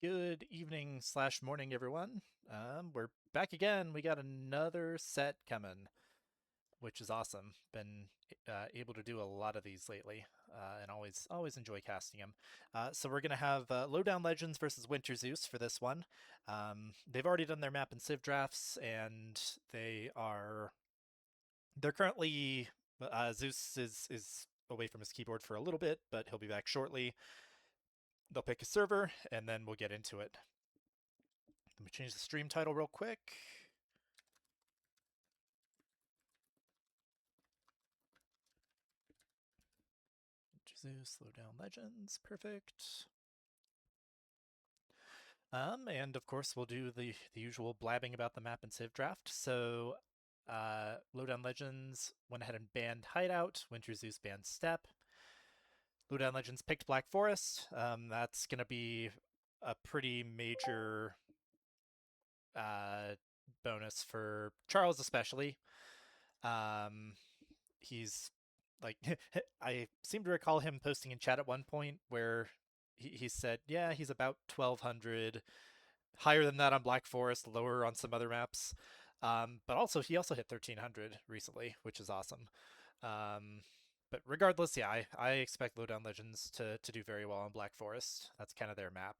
Good evening / morning, everyone. We're back again. We got another set coming, which is awesome. Been able to do a lot of these lately, and always enjoy casting them. So we're gonna have Low Elo Legends versus WinterZeus for this one. They've already done their map in Civ Drafts, and they're currently Zeus is away from his keyboard for a little bit, but he'll be back shortly. They'll pick a server, and then we'll get into it. Let me change the stream title real quick. Zeus, Low Elo Legends, perfect. And of course we'll do the usual blabbing about the map in Civ Draft. So, Low Elo Legends went ahead and banned Hideout. WinterZeus banned Steppe. Low Elo Legends picked Black Forest. That's gonna be a pretty major bonus for Charles, especially. He's like, I seem to recall him posting in chat at one point where he said, yeah, he's about 1200, higher than that on Black Forest, lower on some other maps. But also, he also hit 1300 recently, which is awesome. But regardless, yeah, I expect Low Elo Legends to do very well on Black Forest. That's kind of their map.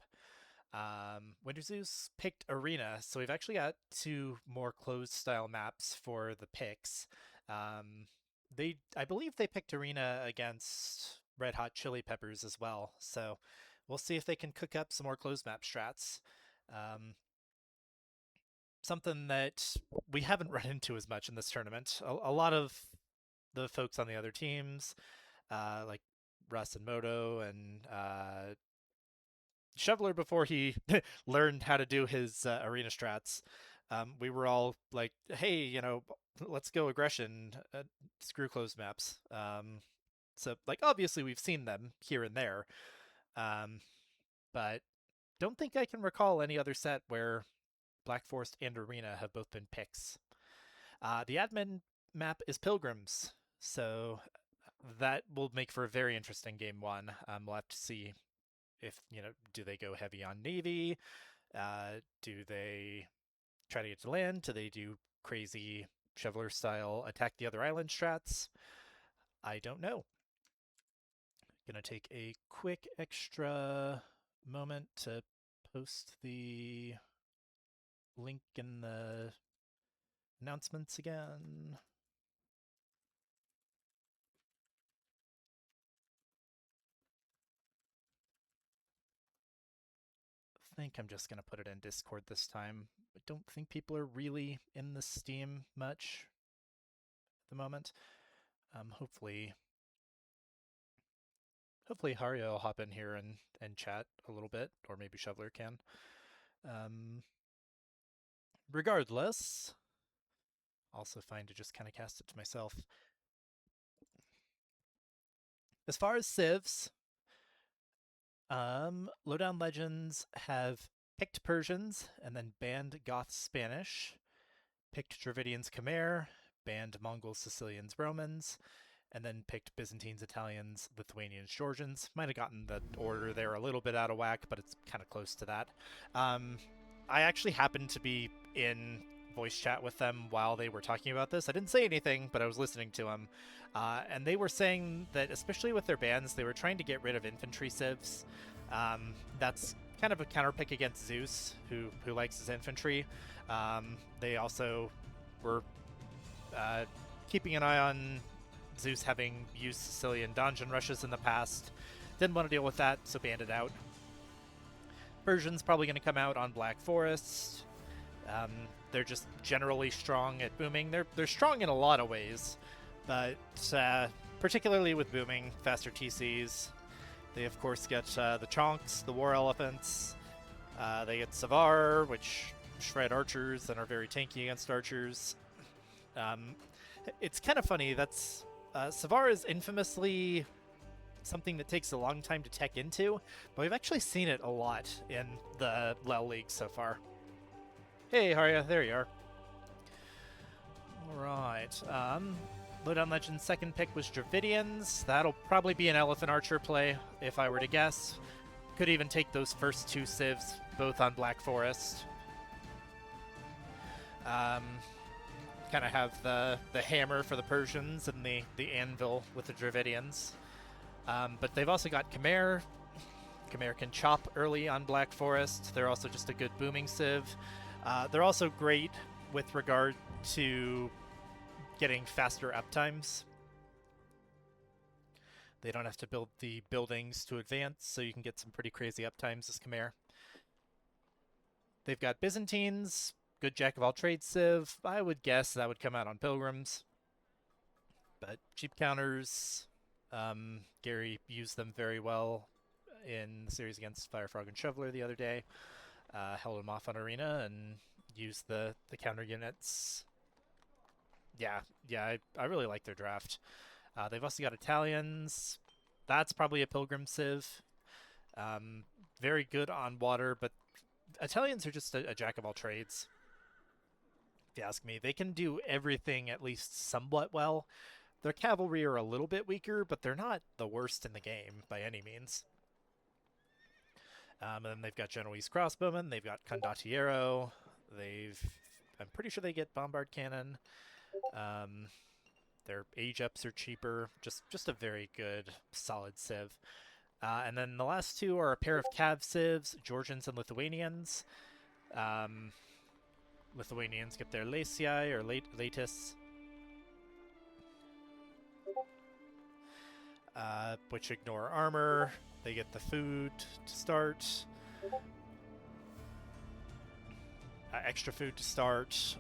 WinterZeus picked Arena, so we've actually got two more closed style maps for the picks. I believe they picked Arena against Red Hot Chili Peppers as well, so we'll see if they can cook up some more closed map strats. Something that we haven't run into as much in this tournament. A lot of the folks on the other teams, like Russ and Moto and Shoveler, before he learned how to do his arena strats, we were all like, hey, let's go aggression, screw closed maps. So, like, obviously we've seen them here and there, but don't think I can recall any other set where Black Forest and Arena have both been picks. The admin map is Pilgrims, so that will make for a very interesting game one. We'll have to see if, do they go heavy on Navy? Do they try to get to land? Do they do crazy Shoveler style attack the other island strats? I don't know. Gonna take a quick extra moment to post the link in the announcements again. I think I'm just gonna put it in Discord this time. I don't think people are really in the Steam much at the moment. Hopefully Haria will hop in here and chat a little bit, or maybe Shoveler can. Regardless, also fine to just kind of cast it to myself. As far as civs, Low Elo Legends have picked Persians and then banned Goths Spanish, picked Dravidians Khmer, banned Mongols, Sicilians, Romans, and then picked Byzantines, Italians, Lithuanians, Georgians. Might have gotten the order there a little bit out of whack, but it's kind of close to that. I actually happened to be in voice chat with them while they were talking about this. I didn't say anything, but I was listening to them. And they were saying that, especially with their bans, they were trying to get rid of infantry civs. That's kind of a counterpick against Zeus, who likes his infantry. They also were keeping an eye on Zeus having used Sicilian dungeon rushes in the past. Didn't want to deal with that, so banned it out. Persian's probably going to come out on Black Forest. They're just generally strong at booming. They're strong in a lot of ways, but particularly with booming, faster TCs. They of course get the Chonks, the War Elephants. They get Savar, which shred archers and are very tanky against archers. It's kind of funny. That's Savar is infamously something that takes a long time to tech into, but we've actually seen it a lot in the LEL League so far. Hey, Haria, there you are. Alright, Low Elo Legends' second pick was Dravidians. That'll probably be an Elephant Archer play, if I were to guess. Could even take those first 2 civs, both on Black Forest. Kind of have the hammer for the Persians and the anvil with the Dravidians. But they've also got Khmer. Khmer can chop early on Black Forest. They're also just a good booming civ. They're also great with regard to getting faster uptimes. They don't have to build the buildings to advance, so you can get some pretty crazy uptimes as Khmer. They've got Byzantines, good jack of all trades civ. I would guess that would come out on Pilgrims. But cheap counters, Gary used them very well in the series against Firefrog and Shoveler the other day. Held them off on Arena and used the counter units. Yeah, I really like their draft. They've also got Italians. That's probably a Pilgrim civ. Very good on water, but Italians are just a jack of all trades. If you ask me, they can do everything at least somewhat well. Their cavalry are a little bit weaker, but they're not the worst in the game by any means. And then they've got Genoese crossbowmen. They've got Condottiero. I'm pretty sure they get Bombard cannon. Their age ups are cheaper. Just a very good, solid civ. And then the last 2 are a pair of Cav civs, Georgians and Lithuanians. Lithuanians get their Lacii or Latis, which ignore armor. They get the food to start. Extra food to start.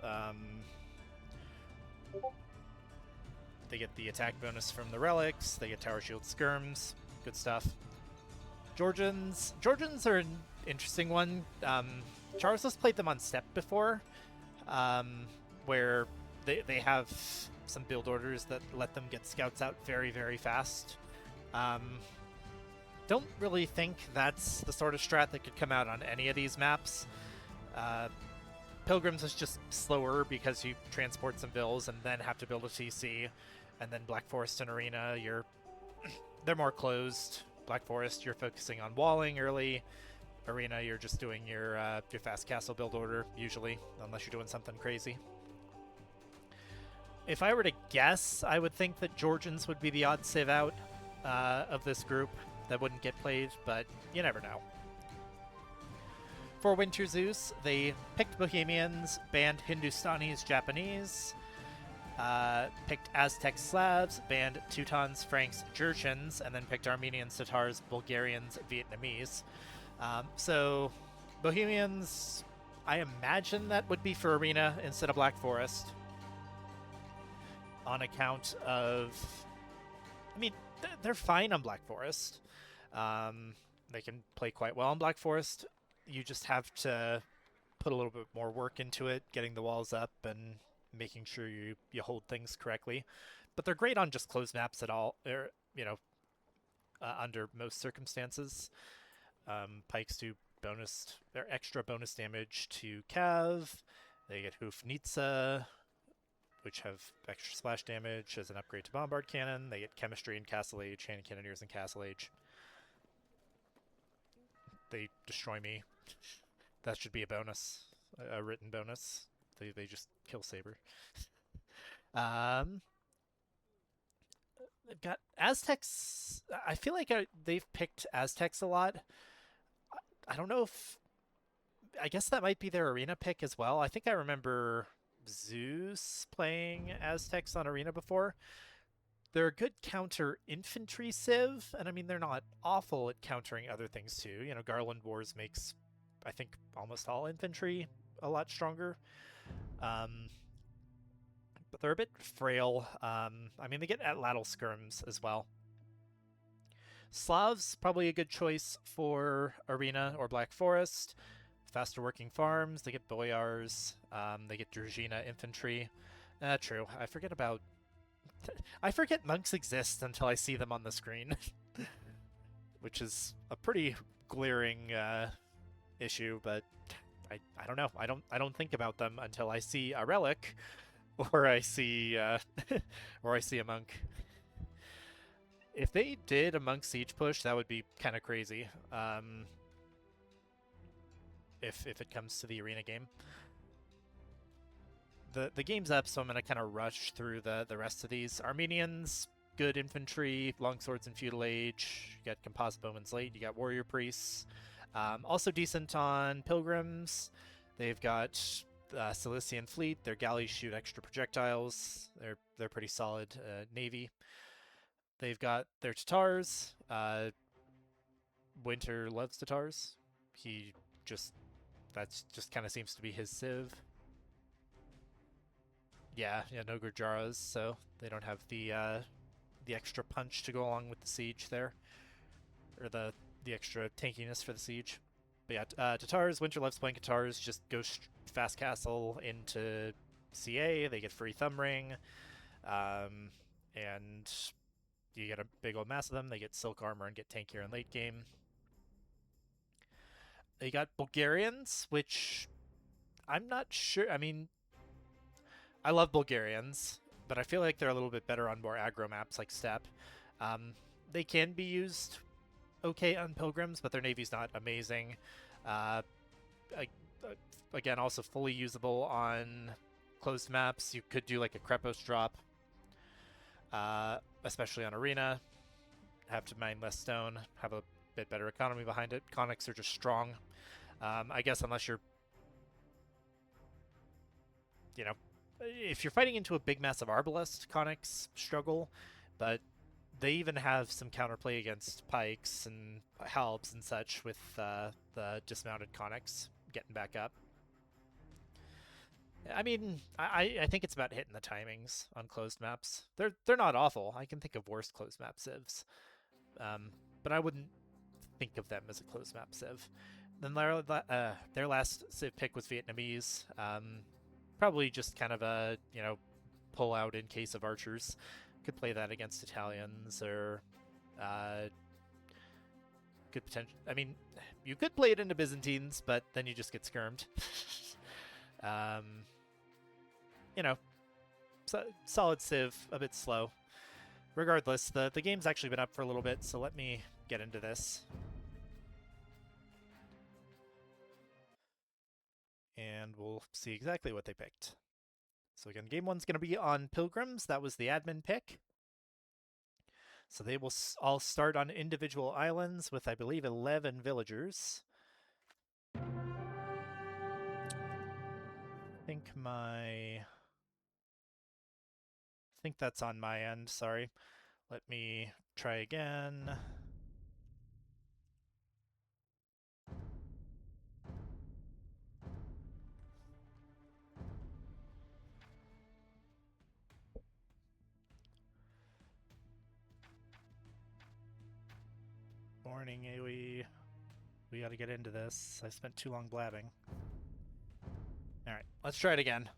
They get the attack bonus from the relics. They get tower shield skirms. Good stuff. Georgians are an interesting one. Charles has played them on Step before, where they have some build orders that let them get scouts out very, very fast. Don't really think that's the sort of strat that could come out on any of these maps. Pilgrims is just slower because you transport some bills and then have to build a TC. And then Black Forest and Arena, they're more closed. Black Forest, you're focusing on walling early. Arena, you're just doing your fast castle build order, usually, unless you're doing something crazy. If I were to guess, I would think that Georgians would be the odd civ out of this group that wouldn't get played, but you never know. For WinterZeus, they picked Bohemians, banned Hindustanis, Japanese, picked Aztec Slavs, banned Teutons, Franks, Georgians, and then picked Armenians, Tatars, Bulgarians, Vietnamese. So Bohemians, I imagine that would be for Arena instead of Black Forest. On account of, I mean, they're fine on Black Forest. They can play quite well on Black Forest. You just have to put a little bit more work into it, getting the walls up and making sure you hold things correctly. But they're great on just closed maps at all, or, under most circumstances. Pikes do their extra bonus damage to Cav. They get Hufnitsa, which have extra splash damage as an upgrade to Bombard Cannon. They get Chemistry in Castle Age, Hand Cannoneers in Castle Age. They destroy me. That should be a bonus, a written bonus. They just kill Saber. They've got Aztecs. I feel like they've picked Aztecs a lot. I don't know if... I guess that might be their Arena pick as well. I think I remember Zeus playing Aztecs on Arena before. They're a good counter infantry civ, and I mean, they're not awful at countering other things too. Garland Wars makes, I think, almost all infantry a lot stronger. But they're a bit frail. I mean, they get atlatl skirms as well. Slavs, probably a good choice for Arena or Black Forest. Faster working farms, they get Boyars, they get Druzhina infantry. True, I forget monks exist until I see them on the screen. Which is a pretty glaring issue, but I don't know. I don't think about them until I see a relic, or I see or I see a monk. If they did a Monk Siege push, that would be kind of crazy. If it comes to the arena game. The game's up, so I'm going to kind of rush through the rest of these. Armenians, good infantry, longswords in feudal age. You got composite bowmen's late. You got warrior priests. Also decent on pilgrims. They've got Cilician fleet. Their galleys shoot extra projectiles. They're pretty solid navy. They've got their Tatars. Winter loves Tatars. That just kind of seems to be his civ. Yeah, no Gurjaras, so they don't have the extra punch to go along with the siege there, or the extra tankiness for the siege. But yeah, Tatars, Winter loves playing Tatars. Just go fast castle into CA. They get free thumb ring, and you get a big old mass of them. They get silk armor and get tankier in late game. They got Bulgarians, which I'm not sure. I mean, I love Bulgarians, but I feel like they're a little bit better on more aggro maps like Steppe. They can be used okay on Pilgrims, but their navy's not amazing. Again, also fully usable on closed maps. You could do like a Krepos drop, especially on Arena. Have to mine less stone, have a bit better economy behind it. Conics are just strong. I guess unless you're, if you're fighting into a big massive Arbalest, Conics struggle, but they even have some counterplay against pikes and halbs and such with the dismounted Conics getting back up. I mean, I think it's about hitting the timings on closed maps. They're not awful. I can think of worse closed map civs, but I wouldn't think of them as a closed map civ. Then their last civ pick was Vietnamese. Probably just kind of a pull out in case of archers. Could play that against Italians or could potentially. I mean, you could play it into Byzantines, but then you just get skirmed. Solid civ, a bit slow. Regardless, the game's actually been up for a little bit, so let me get into this. And we'll see exactly what they picked. So again, game one's going to be on Pilgrims. That was the admin pick. So they will all start on individual islands with, I believe, 11 villagers. I think that's on my end, sorry. Let me try again. Morning, AoE. We gotta get into this. I spent too long blabbing. Alright, let's try it again.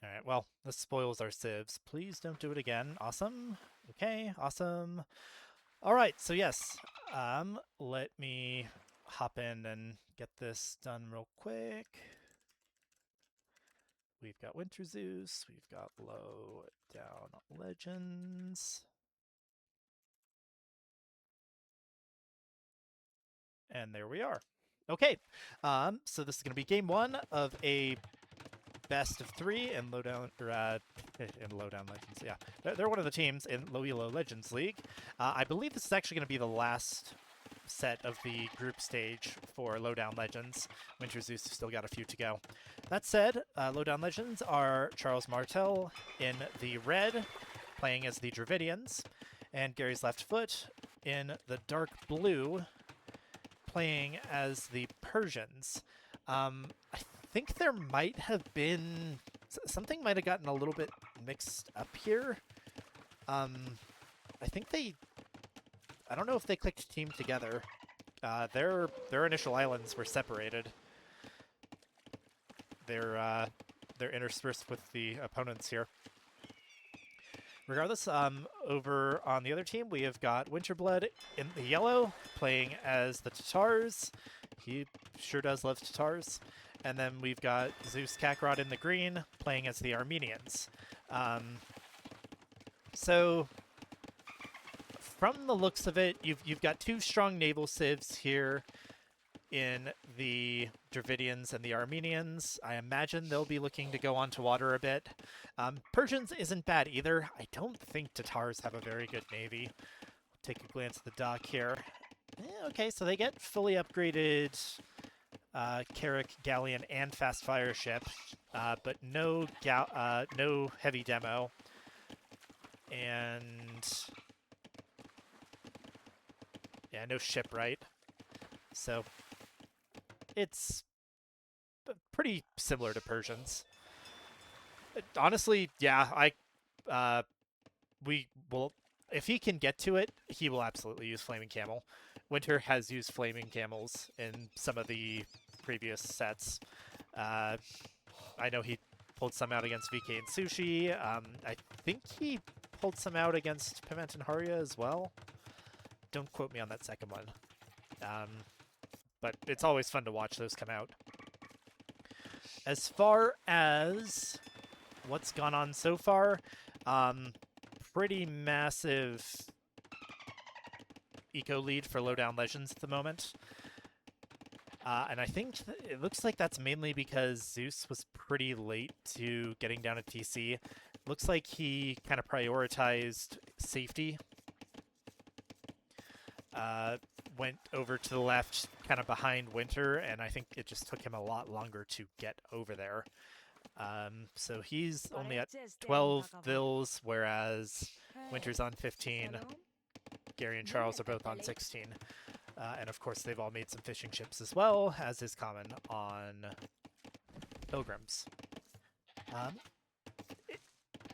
Alright, well, this spoils our civs. Please don't do it again. Awesome. Okay, awesome. Alright, so yes. Let me hop in and get this done real quick. We've got WinterZeus, we've got Low Elo Legends. And there we are. Okay, so this is going to be game one of a best of 3 in Lowdown Legends. Yeah, they're one of the teams in Low Elo Legends League. I believe this is actually going to be the last set of the group stage for Lowdown Legends. WinterZeus still got a few to go. That said, Lowdown Legends are Charlesmartel in the red, playing as the Dravidians, and Gary's left foot in the dark blue, playing as the Persians. I think there might have been something might have gotten a little bit mixed up here. I think I don't know if they clicked team together. Their initial islands were separated. They're interspersed with the opponents here. Regardless, over on the other team, we have got Winterblood in the yellow, playing as the Tatars. He sure does love Tatars. And then we've got Zeus Kakarot in the green, playing as the Armenians. So from the looks of it, you've got two strong naval civs here in the Dravidians and the Armenians. I imagine they'll be looking to go onto water a bit. Persians isn't bad either. I don't think Tatars have a very good navy. Take a glance at the dock here. Okay, so they get fully upgraded Carrack galleon and fast fire ship, but no heavy demo. And yeah, no shipwright. So it's pretty similar to Persians. Honestly, yeah, we will, if he can get to it, he will absolutely use Flaming Camel. Winter has used Flaming Camels in some of the previous sets. I know he pulled some out against VK and Sushi. I think he pulled some out against Piment and Haria as well. Don't quote me on that second one. But it's always fun to watch those come out. As far as what's gone on so far, pretty massive eco lead for Low Elo Legends at the moment. And I think it looks like that's mainly because Zeus was pretty late to getting down to TC. Looks like he kind of prioritized safety. Went over to the left, kind of behind Winter, and I think it just took him a lot longer to get over there. So he's only at 12 vills, whereas Winter's on 15. Gary and Charles are both on 16. And of course, they've all made some fishing ships as well, as is common on Pilgrims.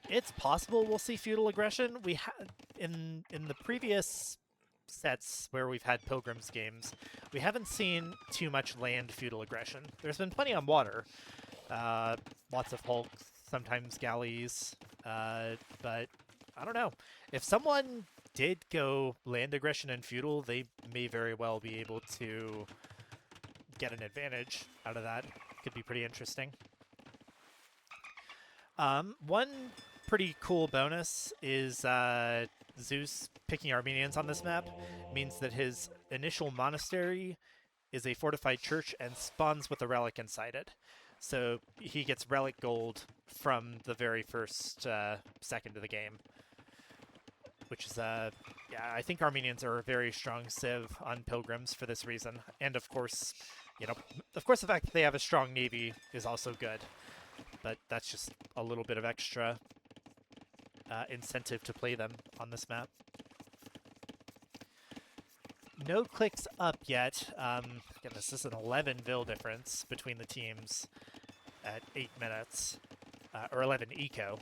It's possible we'll see feudal aggression. We had in the previous sets where we've had Pilgrims games, we haven't seen too much land feudal aggression. There's been plenty on water. Lots of hulks, sometimes galleys, but I don't know. If someone did go land aggression and feudal, they may very well be able to get an advantage out of that. Could be pretty interesting. One pretty cool bonus is Zeus picking Armenians on this map means that his initial monastery is a fortified church and spawns with a relic inside it. So he gets relic gold from the very first second of the game, which is, yeah, I think Armenians are a very strong civ on Pilgrims for this reason. And of course, you know, of course the fact that they have a strong navy is also good, but that's just a little bit of extra incentive to play them on this map. No clicks up yet. Again, this is an 11 vil difference between the teams at 8 minutes, or 11 eco.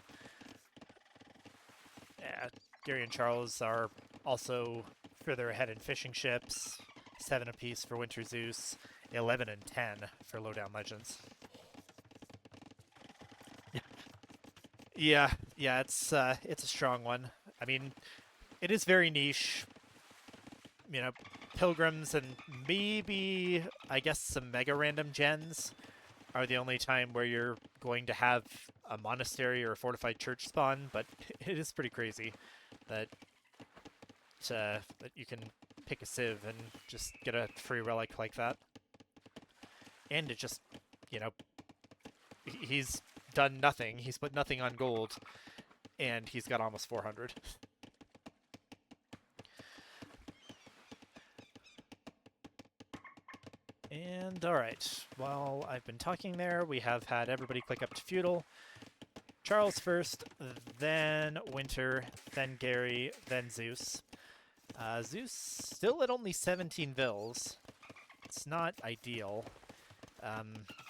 Yeah, Gary and Charles are also further ahead in fishing ships, 7 apiece for WinterZeus, 11 and 10 for Low Elo Legends. Yeah, it's a strong one. I mean, it is very niche. You know, Pilgrims and maybe, I guess, some mega random gens are the only time where you're going to have a monastery or a fortified church spawn, but it is pretty crazy that that you can pick a civ and just get a free relic like that. And it just, you know, he's done nothing. He's put nothing on gold, and he's got almost 400. And alright, while I've been talking there, we have had everybody click up to feudal. Charles first, then Winter, then Gary, then Zeus. Zeus still at only 17 vills. It's not ideal.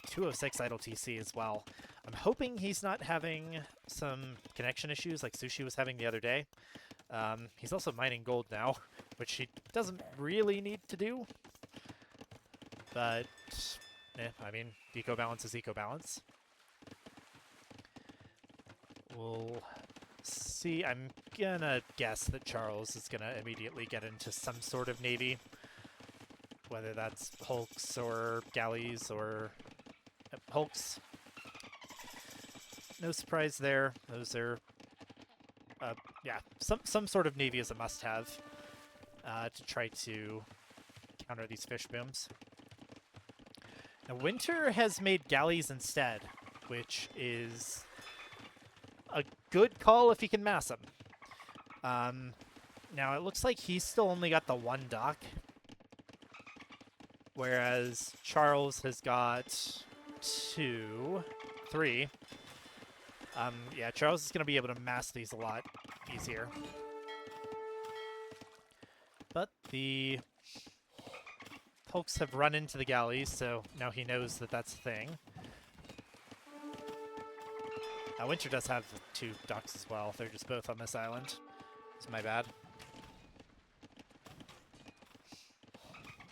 206 idle TC as well. I'm hoping he's not having some connection issues like Sushi was having the other day. He's also mining gold now, which he doesn't really need to do. But, I mean, eco balance is eco balance. We'll see. I'm gonna guess that Charles is gonna immediately get into some sort of navy. Whether that's hulks or galleys or hulks. No surprise there. Those are, yeah, some sort of navy is a must-have to try to counter these fish booms. Now, Winter has made galleys instead, which is a good call if he can mass them. Now, it looks like he's still only got the one dock, whereas Charles has got 2, 3. Yeah, Charles is going to be able to mass these a lot easier. But the hulks have run into the galleys, so now he knows that that's a thing. Winter does have 2 docks as well. They're just both on this island. It's my bad.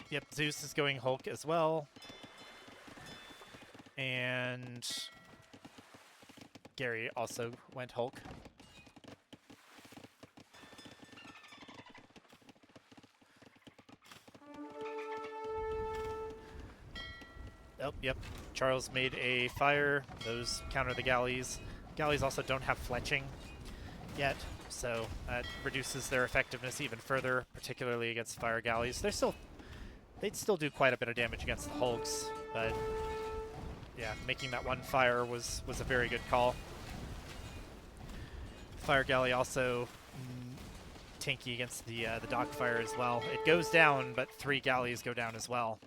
Yep, Zeus is going Hulk as well. And Gary also went Hulk. Oh, yep. Charles made a fire. Those counter the galleys. Galleys also don't have fletching yet, so that reduces their effectiveness even further, particularly against fire galleys. They'd still do quite a bit of damage against the hulks, but yeah, making that one fire was a very good call. Fire galley also tanky against the dock fire as well. It goes down, but 3 galleys go down as well.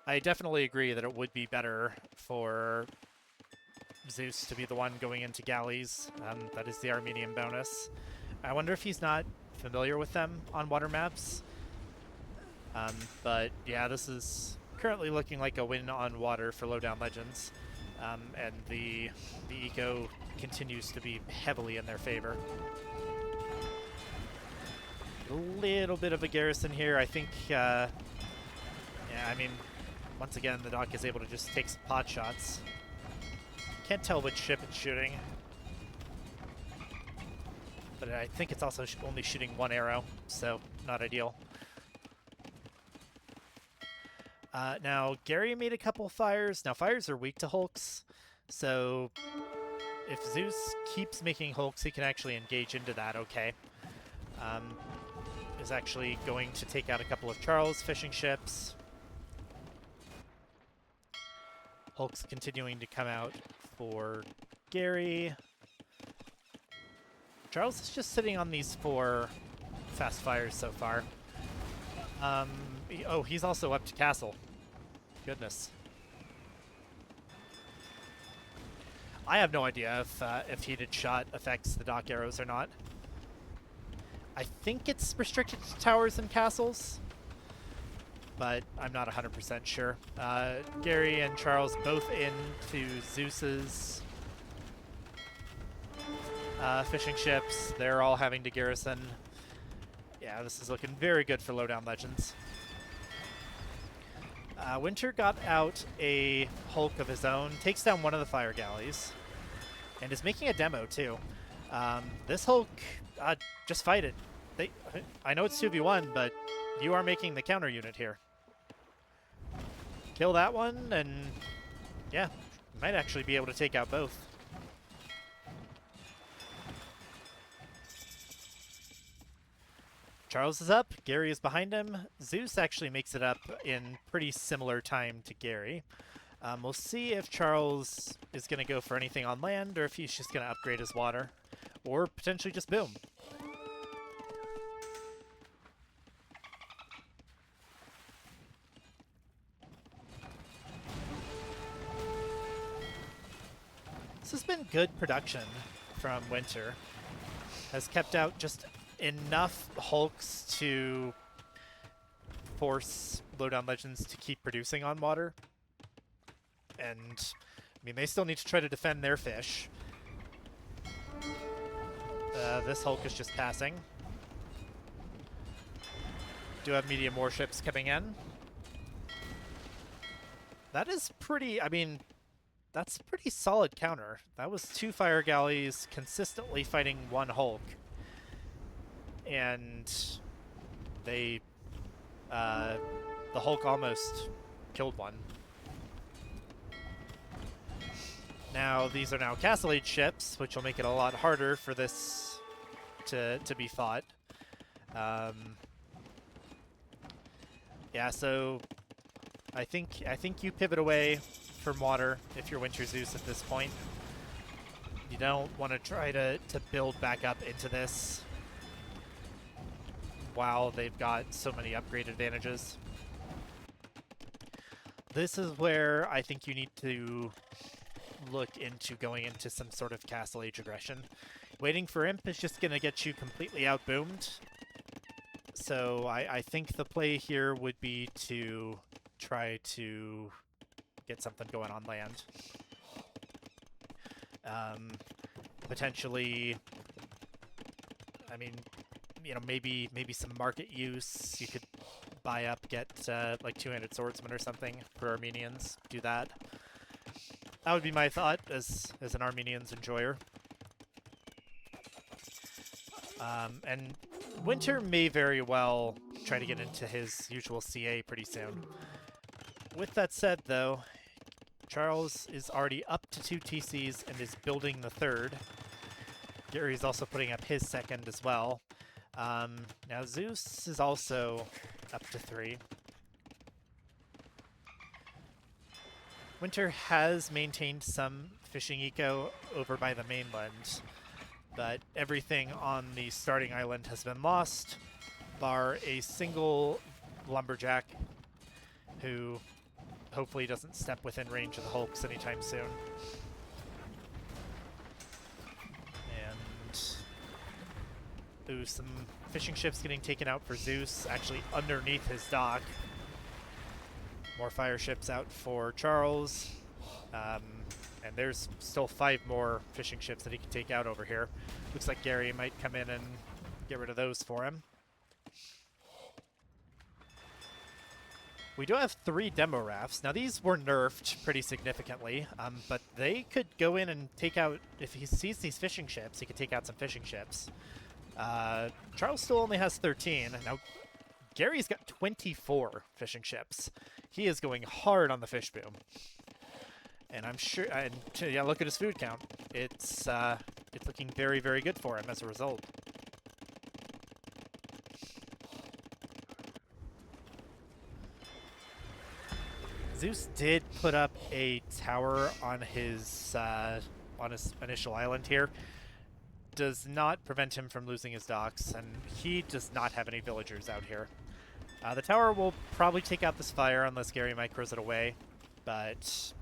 I definitely agree that it would be better for Zeus to be the one going into galleys. That is the Armenian bonus. I wonder if he's not familiar with them on water maps. But yeah, this is currently looking like a win on water for Lowdown Legends. And the eco continues to be heavily in their favor. A little bit of a garrison here. I think, yeah, I mean, once again, the dock is able to just take some pot shots. Can't tell which ship it's shooting. But I think it's also only shooting 1 arrow, so not ideal. Now, Gary made a couple fires. Now, fires are weak to hulks, so if Zeus keeps making hulks, he can actually engage into that okay. Is actually going to take out a couple of Charles fishing ships. Hulk's continuing to come out for Gary. Charles is just sitting on these 4 fast fires so far. Oh, he's also up to castle. Goodness. I have no idea if heated shot affects the dock arrows or not. I think it's restricted to towers and castles, but I'm not 100% sure. Gary and Charles both into Zeus's fishing ships. They're all having to garrison. Yeah, this is looking very good for Lowdown Legends. Winter got out a Hulk of his own, takes down one of the fire galleys, and is making a demo too. This Hulk, just fight it. I know it's 2v1, but you are making the counter unit here. Kill that one, and yeah, might actually be able to take out both. Charles is up, Gary is behind him. Zeus actually makes it up in pretty similar time to Gary. We'll see if Charles is going to go for anything on land, or if he's just going to upgrade his water, or potentially just boom. This has been good production from Winter. Has kept out just enough hulks to force Lowdown Legends to keep producing on water. And, I mean, they still need to try to defend their fish. This Hulk is just passing. Do have medium warships coming in. That is pretty, I mean, that's a pretty solid counter. That was 2 fire galleys consistently fighting 1 Hulk. And they, the Hulk almost killed one. Now, these are now Castle Age ships, which will make it a lot harder for this to be fought. Yeah, so I think you pivot away from water if you're WinterZeus at this point. You don't want to try to build back up into this while they've got so many upgrade advantages. This is where I think you need to look into going into some sort of Castle Age aggression. Waiting for Imp is just going to get you completely outboomed. So I think the play here would be to try to get something going on land. Potentially, I mean, you know, maybe some market use. You could buy up, get like two-handed swordsman or something for Armenians. Do that. That would be my thought as an Armenians enjoyer. And Winter may very well try to get into his usual CA pretty soon. With that said, though, Charles is already up to 2 TCs and is building the 3rd. Gary's also putting up his 2nd as well. Now Zeus is also up to 3. Winter has maintained some fishing eco over by the mainland, but everything on the starting island has been lost, bar a single lumberjack who hopefully doesn't step within range of the hulks anytime soon. And ooh, some fishing ships getting taken out for Zeus, actually underneath his dock. More fire ships out for Charles. And there's still 5 more fishing ships that he can take out over here. Looks like Gary might come in and get rid of those for him. We do have 3 demo rafts. Now these were nerfed pretty significantly, but they could go in and take out, if he sees these fishing ships, he could take out some fishing ships. Charles still only has 13. Now Gary's got 24 fishing ships. He is going hard on the fish boom. And I'm sure, and yeah, look at his food count. It's looking very, very good for him as a result. Zeus did put up a tower on his initial island here. Does not prevent him from losing his docks, and he does not have any villagers out here. The tower will probably take out this fire unless Gary micros it away, but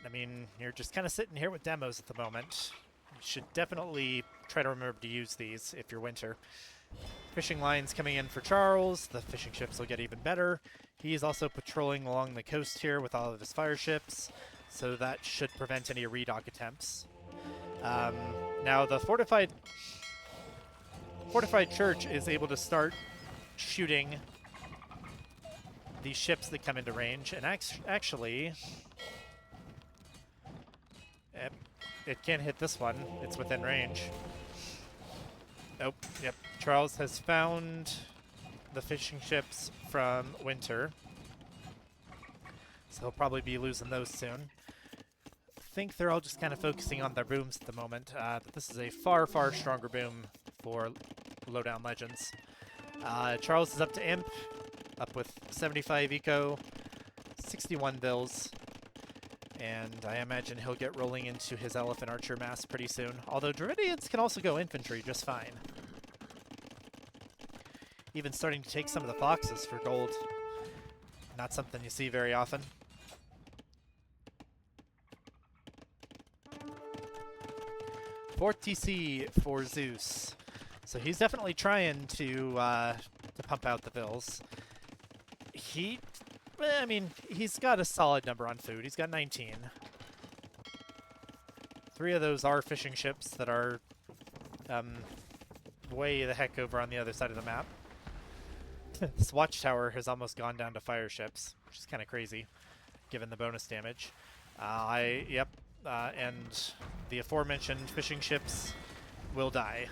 I mean, you're just kind of sitting here with demos at the moment. You should definitely try to remember to use these if you're Winter. Fishing lines coming in for Charles. The fishing ships will get even better. He's also patrolling along the coast here with all of his fire ships, so that should prevent any redock attempts. Now the fortified church is able to start shooting these ships that come into range, and actually it can't hit this one. It's within range. Nope. Yep. Charles has found the fishing ships from Winter, so he'll probably be losing those soon. I think they're all just kind of focusing on their booms at the moment, but this is a far, far stronger boom for Low Elo Legends. Charles is up to Imp, up with 75 eco, 61 bills, and I imagine he'll get rolling into his Elephant Archer mass pretty soon, although Dravidians can also go infantry just fine. Even starting to take some of the foxes for gold. Not something you see very often. Fourth TC for Zeus. So he's definitely trying to pump out the bills. I mean, he's got a solid number on food. He's got 19. 3 of those are fishing ships that are way the heck over on the other side of the map. This watchtower has almost gone down to fire ships, which is kind of crazy, given the bonus damage. And the aforementioned fishing ships will die.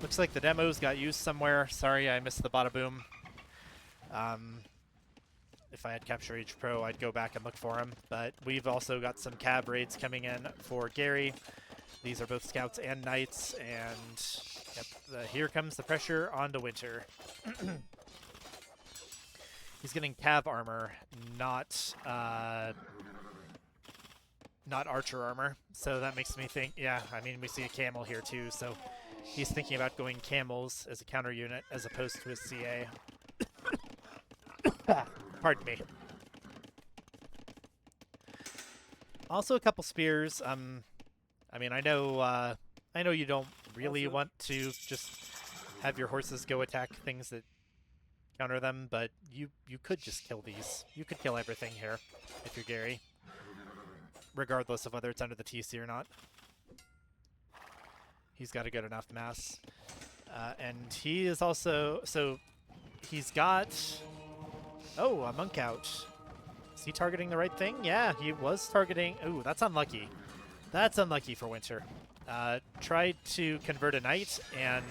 Looks like the demos got used somewhere. Sorry, I missed the bada boom. If I had Capture Age Pro, I'd go back and look for him. But we've also got some cab raids coming in for Gary. These are both scouts and knights, and yep, here comes the pressure onto Winter. He's getting cav armor, not archer armor. So that makes me think, yeah, I mean, we see a camel here too, so he's thinking about going camels as a counter unit as opposed to his CA. Pardon me. Also a couple spears. I mean, I know you don't really want to just have your horses go attack things that counter them, but you could just kill these. You could kill everything here if you're Gary, regardless of whether it's under the TC or not. He's got a good enough mass. And he is also... So, he's got... Oh, a monk out. Is he targeting the right thing? Yeah, he was targeting... Ooh, that's unlucky. That's unlucky for Winter. Tried to convert a knight and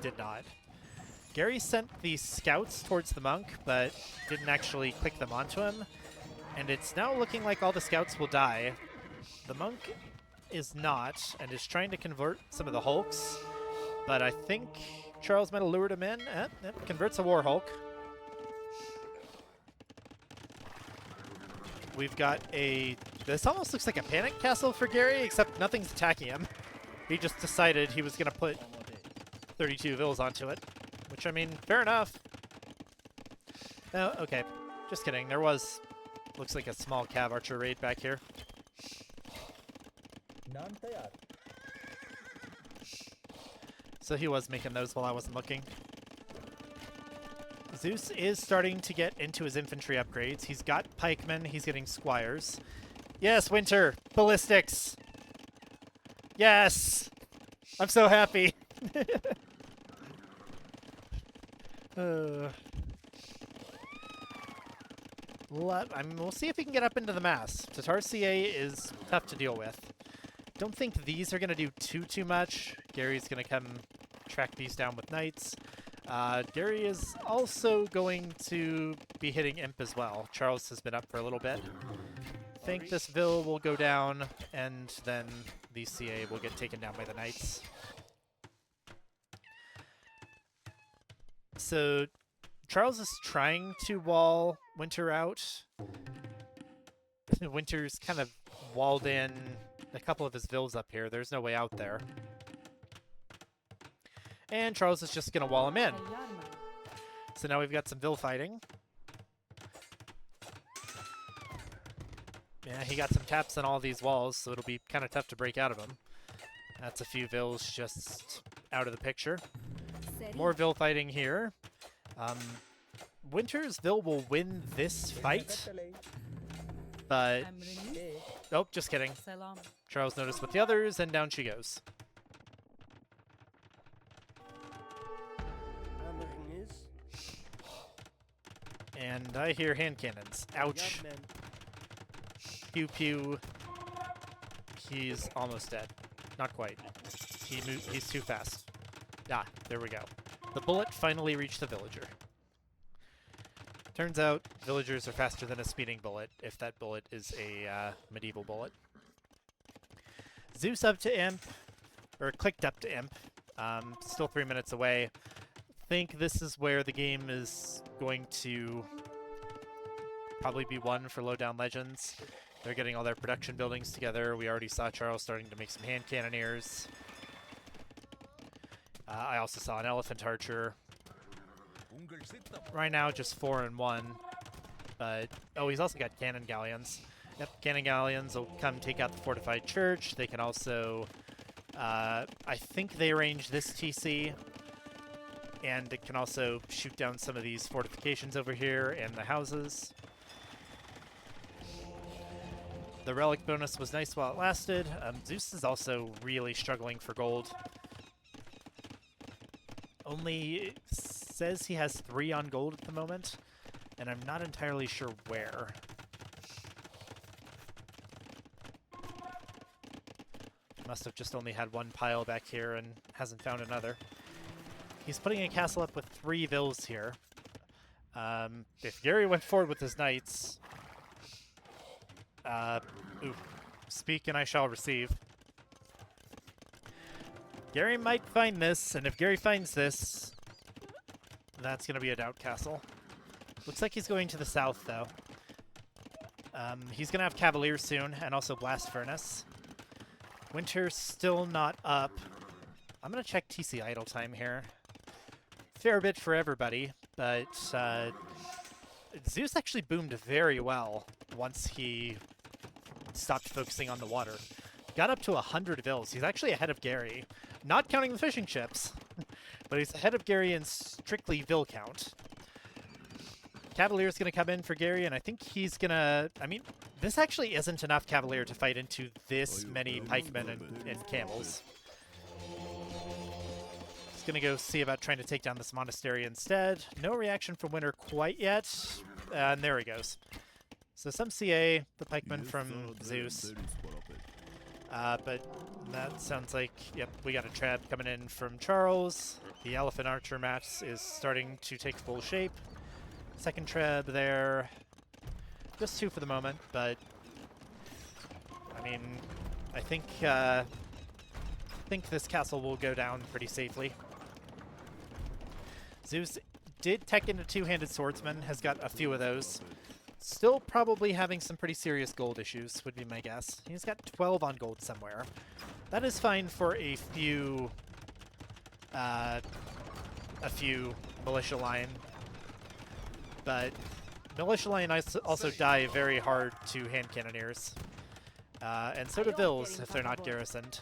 did not. Gary sent the scouts towards the monk, but didn't actually click them onto him. And it's now looking like all the scouts will die. The monk is not, and is trying to convert some of the hulks. But I think Charlesmartel lured him in. Converts a war hulk. We've got a... This almost looks like a panic castle for Gary, except nothing's attacking him. He just decided he was going to put 32 vills onto it. Which, I mean, fair enough. No, okay. Just kidding. There was... Looks like a small cav archer raid back here. So he was making those while I wasn't looking. Zeus is starting to get into his infantry upgrades. He's got pikemen. He's getting squires. Yes, Winter! Ballistics! Yes! I'm so happy! We'll see if he can get up into the mass. Tatar CA is tough to deal with. Don't think these are going to do too much. Gary's going to come track these down with knights. Gary is also going to be hitting imp as well. Charles has been up for a little bit. I think this Vill will go down, and then the CA will get taken down by the knights. So Charles is trying to wall Winter out. Winter's kind of walled in a couple of his Vills up here. There's no way out there. And Charles is just going to wall him in. So now we've got some Vill fighting. Yeah, he got some taps on all these walls, so it'll be kind of tough to break out of them. That's a few Vills just out of the picture. More Vill fighting here. Winter's Vill will win this fight, but... Nope, just kidding. Charles noticed with the others, and down she goes. And I hear hand cannons. Ouch. Pew pew. He's almost dead. Not quite. He's too fast. Ah, there we go. The bullet finally reached the villager. Turns out villagers are faster than a speeding bullet, if that bullet is a medieval bullet. Zeus up to imp, or clicked up to imp. Still 3 minutes away. Think this is where the game is going to probably be won for Low Elo Legends. They're getting all their production buildings together. We already saw Charles starting to make some hand cannoneers. I also saw an elephant archer. Right now, just 4-1. But, oh, he's also got cannon galleons. Yep, cannon galleons will come take out the fortified church. They can also, I think they arrange this TC. And it can also shoot down some of these fortifications over here and the houses. The relic bonus was nice while it lasted. Zeus is also really struggling for gold. Only says he has 3 on gold at the moment, and I'm not entirely sure where. Must have just only had 1 pile back here and hasn't found another. He's putting a castle up with 3 vills here. If Gary went forward with his knights... ooh. Speak and I shall receive. Gary might find this, and if Gary finds this, that's going to be a doubt castle. Looks like he's going to the south, though. He's going to have Cavalier soon, and also Blast Furnace. Winter's still not up. I'm going to check TC idle time here. Fair bit for everybody, but Zeus actually boomed very well once he stopped focusing on the water. Got up to 100 vills. He's actually ahead of Gary. Not counting the fishing ships, but he's ahead of Gary in strictly vill count. Cavalier's going to come in for Gary, and I think he's going to... I mean, this actually isn't enough Cavalier to fight into this many pikemen and camels. He's going to go see about trying to take down this monastery instead. No reaction from Winter quite yet, and there he goes. So some CA, the pikeman from Zeus. But that sounds like, yep, we got a trap coming in from Charles. The Elephant Archer match is starting to take full shape. Second treb there. Just 2 for the moment, but I mean, I think this castle will go down pretty safely. Zeus did tech into two-handed swordsman, has got a few of those. Still probably having some pretty serious gold issues, would be my guess. He's got 12 on gold somewhere. That is fine for a few militia line, but militia line also die very hard to hand cannoneers, and so do vills if they're not garrisoned.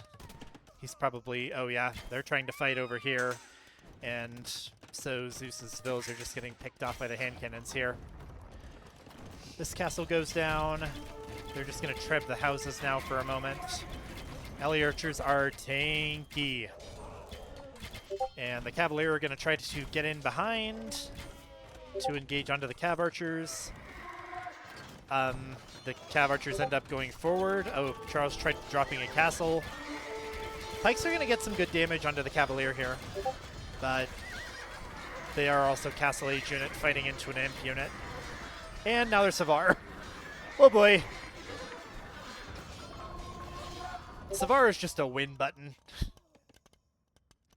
He's probably, oh yeah, they're trying to fight over here, and so Zeus's vills are just getting picked off by the hand cannons here. This castle goes down. They're just going to treb the houses now for a moment. LE archers are tanky. And the Cavalier are going to try to get in behind to engage onto the Cav archers. The Cav archers end up going forward. Oh, Charles tried dropping a castle. Pikes are going to get some good damage onto the Cavalier here, but they are also Castle Age unit fighting into an Imp unit. And now there's Savar. Oh boy. Savar is just a win button.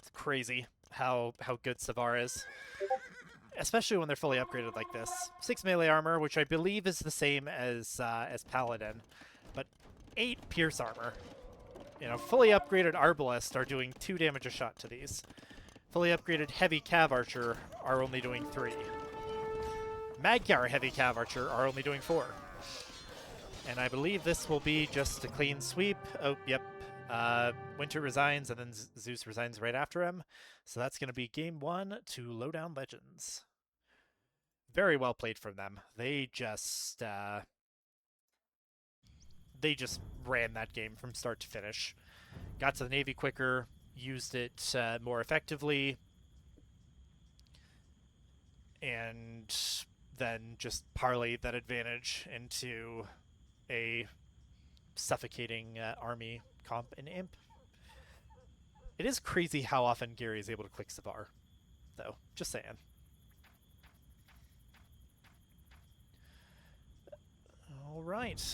It's crazy how good Savar is. Especially when they're fully upgraded like this. 6 melee armor, which I believe is the same as Paladin, but 8 pierce armor. You know, fully upgraded Arbalest are doing 2 damage a shot to these. Fully upgraded Heavy Cav Archer are only doing 3. Magcar Heavy Cav Archer are only doing 4. And I believe this will be just a clean sweep. Oh, yep. Winter resigns, and then Zeus resigns right after him. So that's going to be game 1 to Low Elo Legends. Very well played from them. They just ran that game from start to finish. Got to the Navy quicker, used it more effectively, and then just parlayed that advantage into a suffocating army comp and Imp. It is crazy how often Gary is able to click Savar, though. Just saying. All right.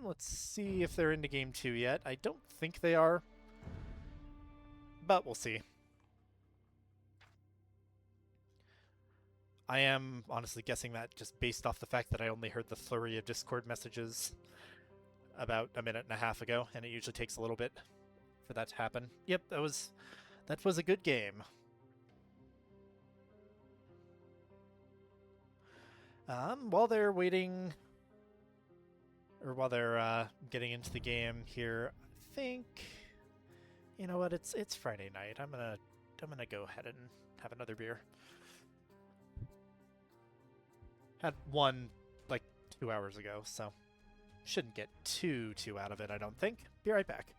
Let's see if they're into game 2 yet. I don't think they are, but we'll see. I am honestly guessing that just based off the fact that I only heard the flurry of Discord messages about a minute and a half ago, and it usually takes a little bit for that to happen. Yep, that was a good game. While they're waiting, or while they're getting into the game here, I think, you know what? It's Friday night. I'm gonna go ahead and have another beer. Had one like 2 hours ago, so shouldn't get too out of it, I don't think. Be right back.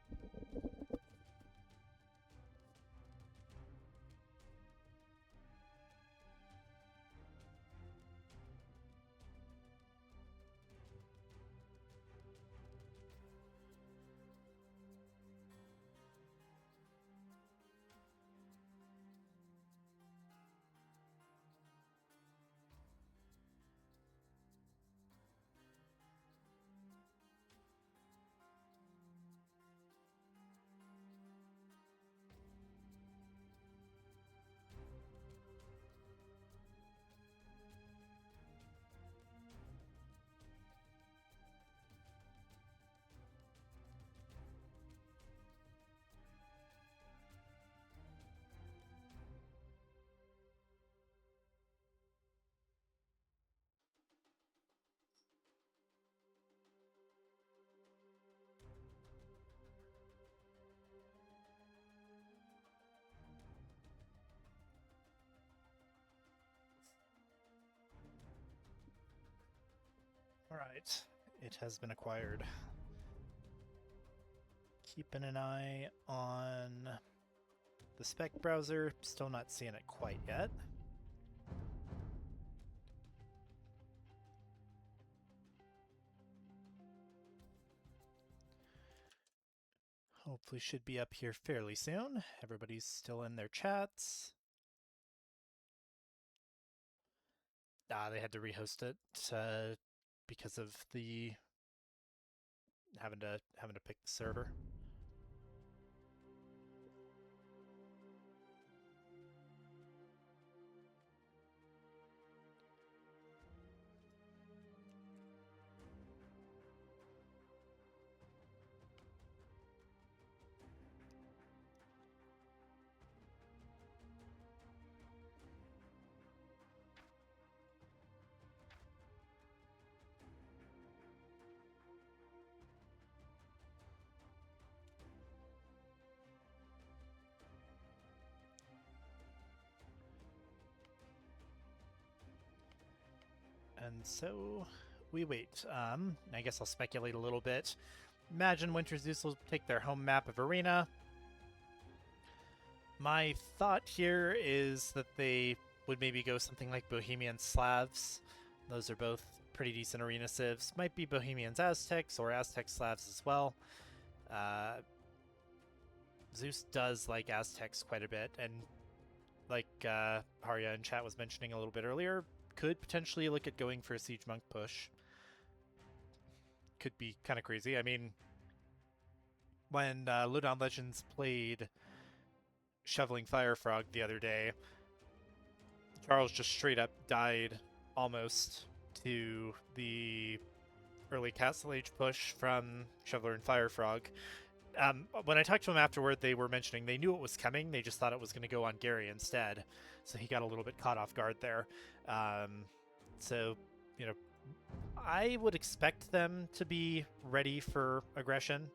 Alright, it has been acquired. Keeping an eye on the spec browser, still not seeing it quite yet. Hopefully should be up here fairly soon. Everybody's still in their chats. They had to rehost it because of the having to pick the server. And so we wait. I guess I'll speculate a little bit. Imagine WinterZeus will take their home map of Arena. My thought here is that they would maybe go something like Bohemian Slavs. Those are both pretty decent arena civs. Might be Bohemians Aztecs or Aztec Slavs as well. Zeus does like Aztecs quite a bit, and like Harya in chat was mentioning a little bit earlier, could potentially look at going for a Siege Monk push. Could be kind of crazy. I mean, when Low Elo Legends played Shoveling Fire Frog the other day, Charles just straight up died almost to the early Castle Age push from Shoveler and Fire Frog. When I talked to him afterward, they were mentioning they knew it was coming. They just thought it was going to go on Gary instead. So he got a little bit caught off guard there. So, you know, I would expect them to be ready for aggression.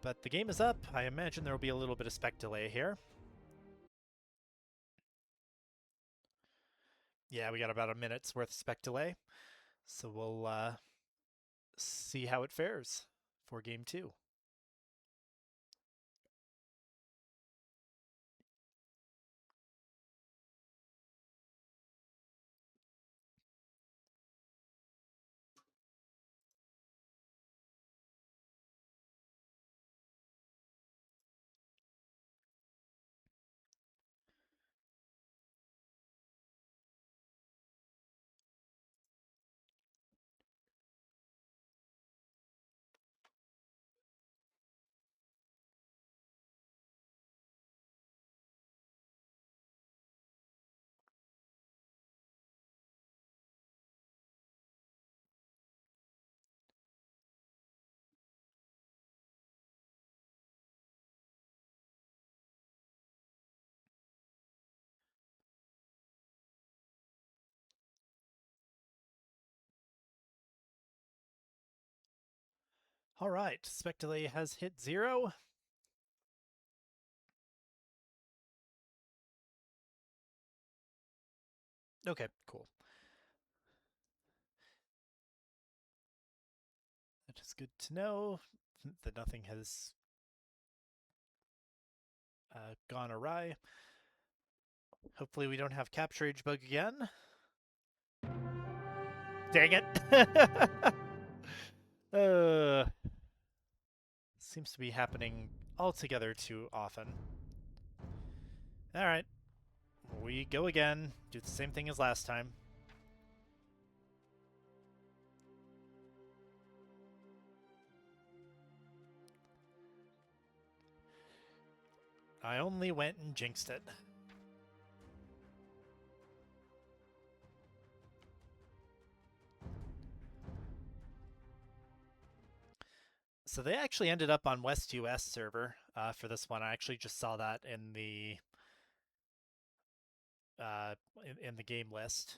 But the game is up. I imagine there will be a little bit of spec delay here. Yeah, we got about a minute's worth of spec delay. So we'll see how it fares for game 2. All right, spec delay has hit 0. Okay, cool. That is good to know that nothing has gone awry. Hopefully we don't have capture age bug again. Dang it! Seems to be happening altogether too often. Alright. We go again. Do the same thing as last time. I only went and jinxed it. So they actually ended up on West US server for this one. I actually just saw that in the game list.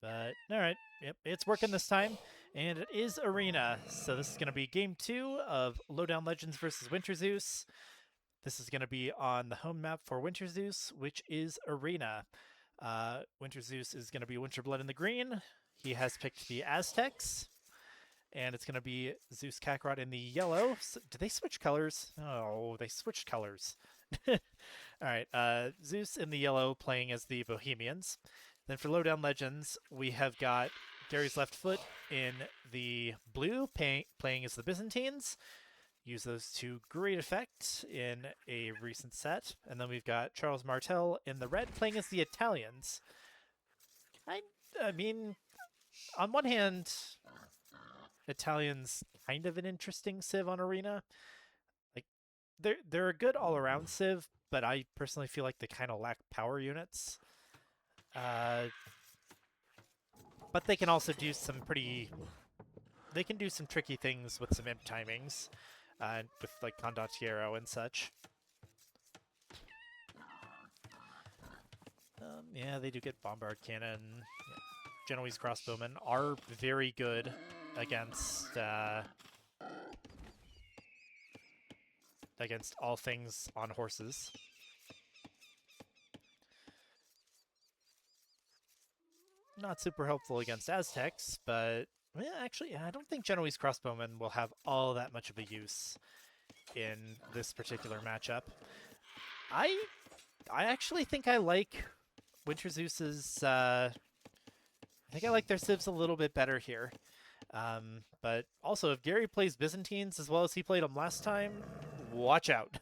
But all right, yep, it's working this time, and it is Arena. So this is going to be game 2 of Low Elo Legends versus WinterZeus. This is going to be on the home map for WinterZeus, which is Arena. WinterZeus is going to be Winterblood in the green. He has picked the Aztecs. And it's going to be Zeus Kakarot in the yellow. So, did they switch colors? Oh, they switched colors. All right, Zeus in the yellow playing as the Bohemians. Then for Lowdown Legends, we have got Gary's Left Foot in the blue, playing as the Byzantines. Use those to great effect in a recent set. And then we've got Charlesmartel in the red, playing as the Italians. I mean, on one hand, Italian's kind of an interesting Civ on Arena. Like, they're a good all-around Civ, but I personally feel like they kind of lack power units. But they can also do some they can do some tricky things with some imp timings, with like Condottiero and such. Yeah, they do get Bombard Cannon. Yeah. Genoese Crossbowmen are very good against all things on horses. Not super helpful against Aztecs, but well, actually, I don't think Genoese Crossbowmen will have all that much of a use in this particular matchup. I actually think I like WinterZeus's. I think I like their civs a little bit better here. But also, if Gary plays Byzantines as well as he played them last time, watch out.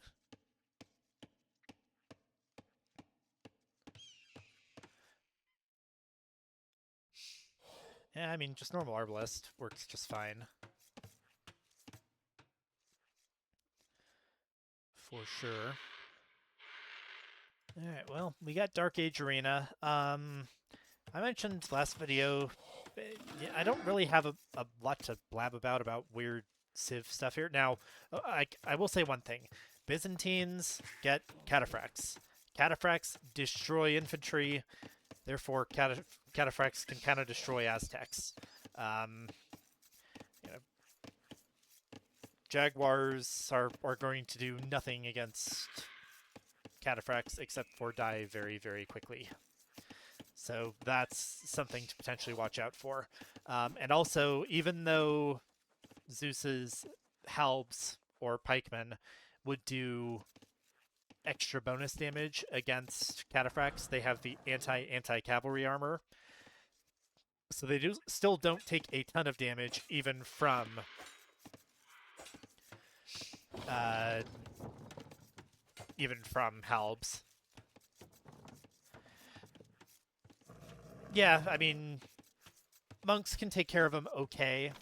Yeah, I mean, just normal Arbalest works just fine. For sure. Alright, well, we got Dark Age Arena. I mentioned last video, I don't really have a lot to blab about weird Civ stuff here. Now, I will say one thing. Byzantines get Cataphracts. Cataphracts destroy infantry, therefore Cataphracts can kind of destroy Aztecs. You know, Jaguars are going to do nothing against Cataphracts except for die very, very quickly. So that's something to potentially watch out for. And also, even though Zeus's halbs or pikemen would do extra bonus damage against Cataphracts, they have the anti-cavalry armor. So they still don't take a ton of damage even from halbs. Yeah, I mean, monks can take care of them okay.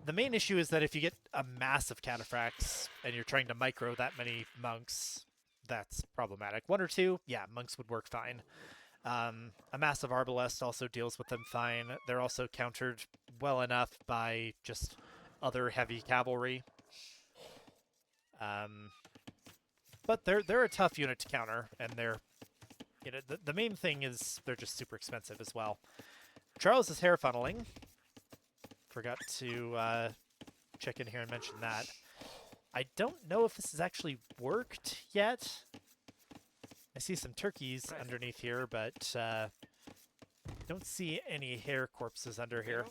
The main issue is that if you get a mass of Cataphracts and you're trying to micro that many monks, that's problematic. One or two, yeah, monks would work fine. A massive Arbalest also deals with them fine. They're also countered well enough by just other heavy cavalry. But they're a tough unit to counter, and they're, you know, the main thing is they're just super expensive as well. Charles is hair funneling. Forgot to check in here and mention that. I don't know if this has actually worked yet. I see some turkeys underneath here, but don't see any hair corpses under here.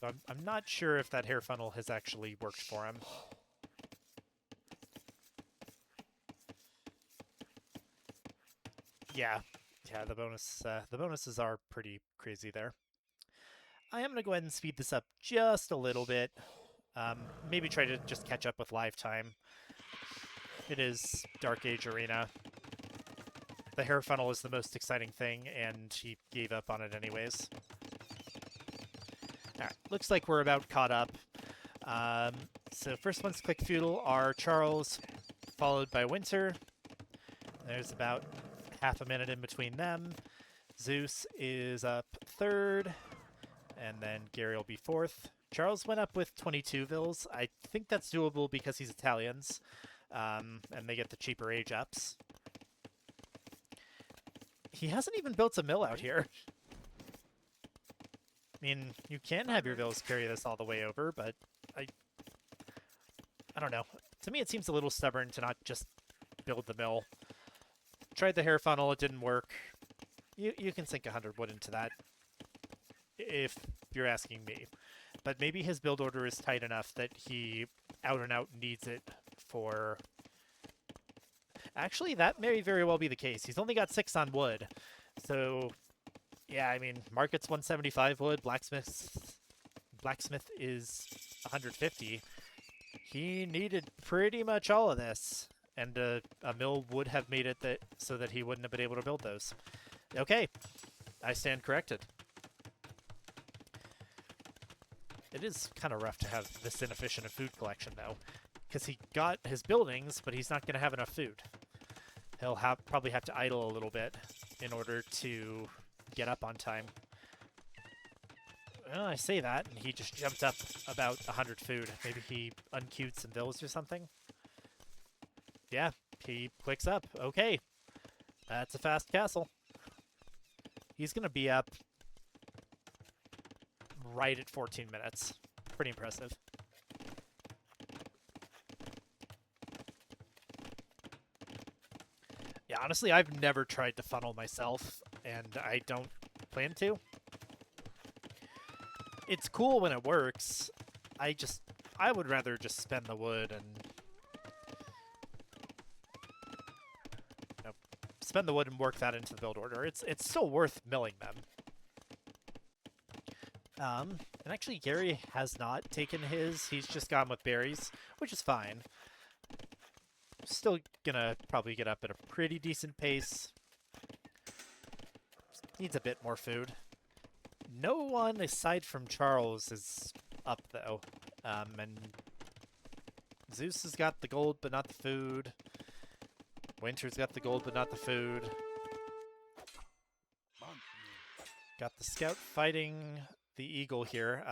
So I'm not sure if that hair funnel has actually worked for him. Yeah, the bonuses are pretty crazy there. I am going to go ahead and speed this up just a little bit. Maybe try to just catch up with live time. It is Dark Age Arena. The hair funnel is the most exciting thing, and he gave up on it anyways. Alright, looks like we're about caught up. So first ones to click feudal are Charles, followed by Winter. There's about half a minute in between them. Zeus is up third, and then Gary will be fourth. Charles went up with 22 vills. I think that's doable because he's Italians, and they get the cheaper age ups. He hasn't even built a mill out here. I mean, you can have your vills carry this all the way over, but I don't know. To me, it seems a little stubborn to not just build the mill. Tried the hair funnel, it didn't work. You can sink 100 wood into that, if you're asking me. but maybe his build order is tight enough that he out and out needs it for... Actually, that may very well be the case. He's only got 6 on wood. So, yeah, I mean, market's 175 wood, blacksmith is 150. He needed pretty much all of this, and a mill would have made it so that he wouldn't have been able to build those. Okay, I stand corrected. It is kind of rough to have this inefficient a food collection, though, because he got his buildings, but he's not going to have enough food. He'll probably have to idle a little bit in order to get up on time. Well, I say that, and he just jumped up about 100 food. Maybe he unqueued some villas or something? Yeah, he clicks up. Okay, that's a fast castle. He's going to be up right at 14 minutes. Pretty impressive. Yeah, honestly, I've never tried to funnel myself, and I don't plan to. It's cool when it works. I would rather just spend the wood and... spend the wood and work that into the build order. It's still worth milling them. And actually, Gary has not taken his. He's just gone with berries, which is fine. Still gonna probably get up at a pretty decent pace. Needs a bit more food. No one aside from Charles is up, though. And Zeus has got the gold, but not the food. Winter's got the gold, but not the food. Got the scout fighting the eagle here.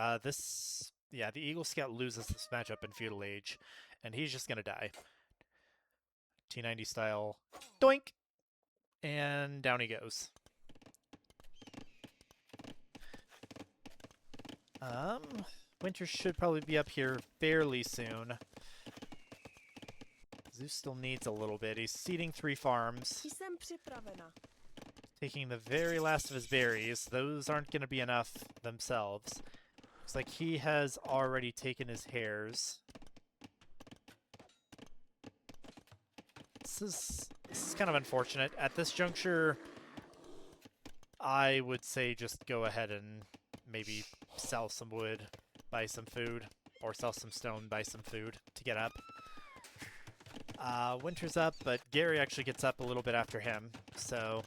Yeah, the eagle scout loses this matchup in feudal age, and he's just gonna die. T90 style, doink, and down he goes. Winter should probably be up here fairly soon. Zeus still needs a little bit. He's seeding 3 farms. Taking the very last of his berries. Those aren't going to be enough themselves. Looks like he has already taken his hares. This is kind of unfortunate. At this juncture, I would say just go ahead and maybe sell some wood, buy some food, or sell some stone, buy some food to get up. Winter's up, but Gary actually gets up a little bit after him, so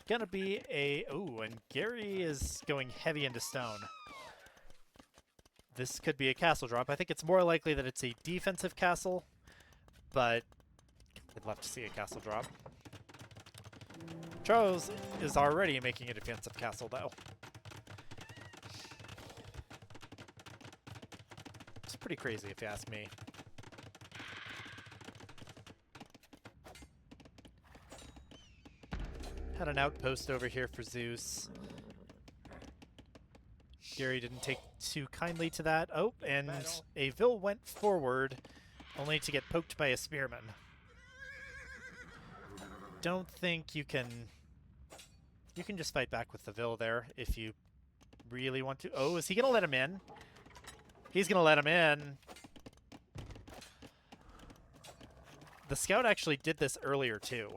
gonna be a... Ooh, and Gary is going heavy into stone. This could be a castle drop. I think it's more likely that it's a defensive castle, but I'd love to see a castle drop. Charles is already making a defensive castle, though. It's pretty crazy, if you ask me. Had an outpost over here for Zeus. Gary didn't take too kindly to that. Oh, and a Vil went forward, only to get poked by a spearman. Don't think you can... You can just fight back with the Vil there if you really want to. Oh, is he going to let him in? He's going to let him in. The scout actually did this earlier, too.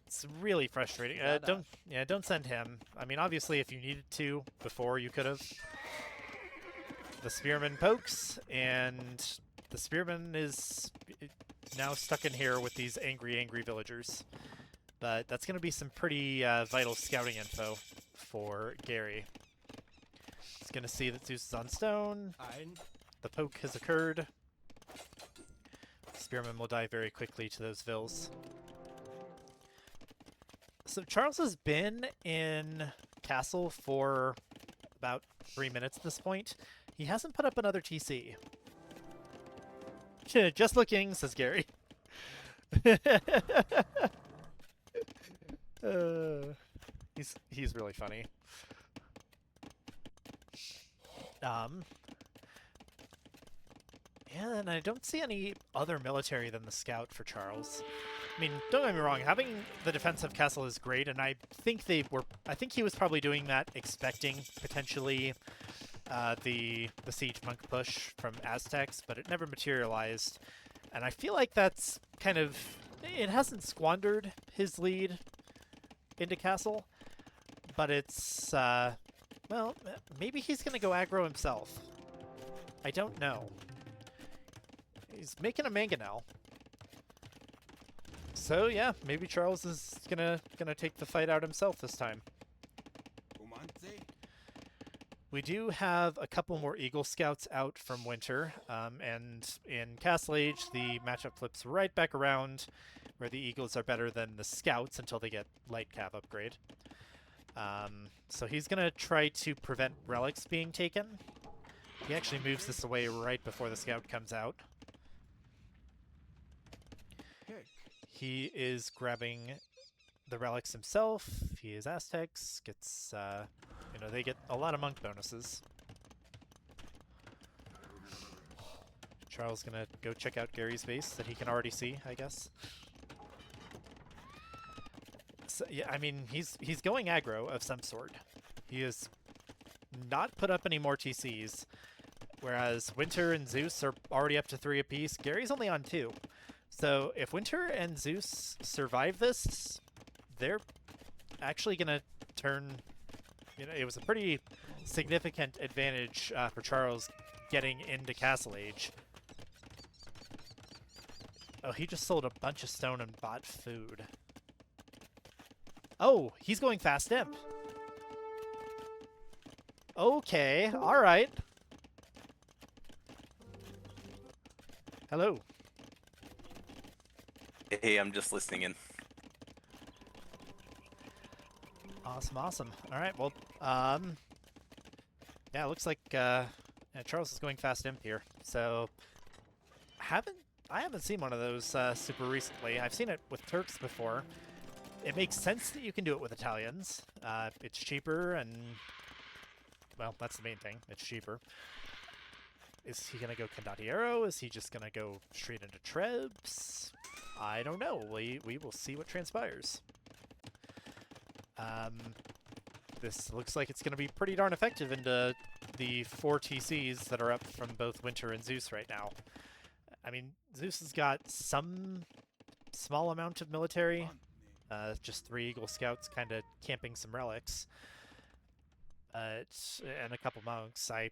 It's really frustrating. Don't send him. I mean, obviously, if you needed to before, you could have. The spearman pokes, and the spearman is now stuck in here with these angry villagers. But that's going to be some pretty vital scouting info for Gary. He's going to see that Zeus is on stone. The poke has occurred. Spearman will die very quickly to those vills. So Charles has been in Castle for about 3 minutes at this point. He hasn't put up another TC. Just looking, says Gary. He's really funny. Yeah, and I don't see any other military than the scout for Charles. I mean, don't get me wrong, having the defensive castle is great, and I think he was probably doing that expecting potentially the siege monk push from Aztecs, but it never materialized. And I feel like that's kind of... It hasn't squandered his lead into castle, but it's... well, maybe he's going to go aggro himself. I don't know. He's making a mangonel. So yeah, maybe Charles is gonna take the fight out himself this time. We do have a couple more Eagle Scouts out from Winter, and in Castle Age, the matchup flips right back around, where the Eagles are better than the Scouts until they get Light Cav upgrade. So he's gonna try to prevent relics being taken. He actually moves this away right before the Scout comes out. He is grabbing the relics himself. He is Aztecs. Gets, you know, they get a lot of monk bonuses. Charles gonna go check out Gary's base that he can already see, I guess. So, yeah, I mean, he's going aggro of some sort. He has not put up any more TCs, whereas Winter and Zeus are already up to 3 apiece. Gary's only on 2. So if Winter and Zeus survive this, they're actually going to turn... You know, it was a pretty significant advantage for Charles getting into Castle Age. Oh, he just sold a bunch of stone and bought food. Oh, he's going fast imp. Okay, alright. Hello. Hey, I'm just listening in. Awesome, awesome. All right, well, yeah, it looks like yeah, Charles is going fast imp here. So, I haven't seen one of those super recently. I've seen it with Turks before. It makes sense that you can do it with Italians. It's cheaper and, well, that's the main thing. It's cheaper. Is he gonna go Condottiero? Is he just gonna go straight into Trebs? I don't know. We will see what transpires. This looks like it's going to be pretty darn effective into the 4 TCs that are up from both Winter and Zeus right now. I mean, Zeus has got some small amount of military, just 3 Eagle Scouts kind of camping some relics, and a couple monks. I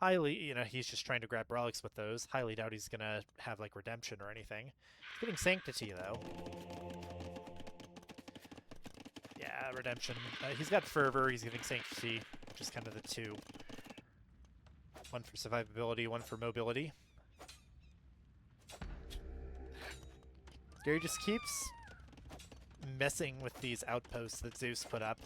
highly, you know, he's just trying to grab relics with those. Highly doubt he's going to have, like, Redemption or anything. He's getting Sanctity, though. Yeah, Redemption. He's got Fervor, he's getting Sanctity, just kind of the 2. One for survivability, one for mobility. Gary just keeps messing with these outposts that Zeus put up.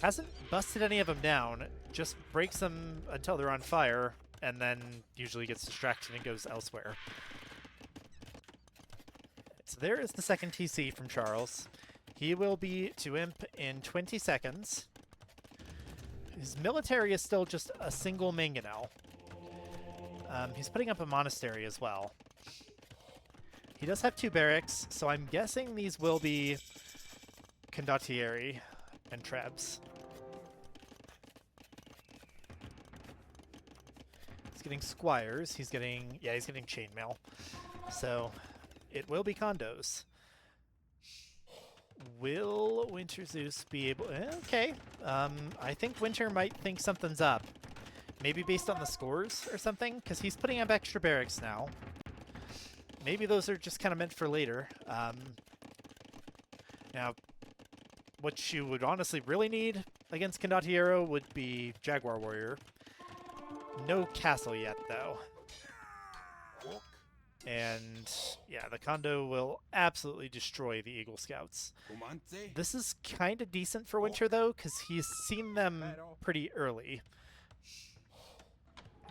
Hasn't busted any of them down, just breaks them until they're on fire, and then usually gets distracted and goes elsewhere. So there is the second TC from Charles. He will be to imp in 20 seconds. His military is still just a single mangonel. He's putting up a monastery as well. He does have 2 barracks, so I'm guessing these will be Condottieri and Trebs. He's getting squires. He's getting, yeah, he's getting chainmail. So it will be condos. Will WinterZeus be able... Okay. I think Winter might think something's up. Maybe based on the scores or something, because he's putting up extra barracks now. Maybe those are just kind of meant for later. Now, what you would honestly really need against Condottiero would be Jaguar Warrior. No castle yet, though. And, yeah, the Kondo will absolutely destroy the Eagle Scouts. This is kind of decent for Winter, though, because he's seen them pretty early.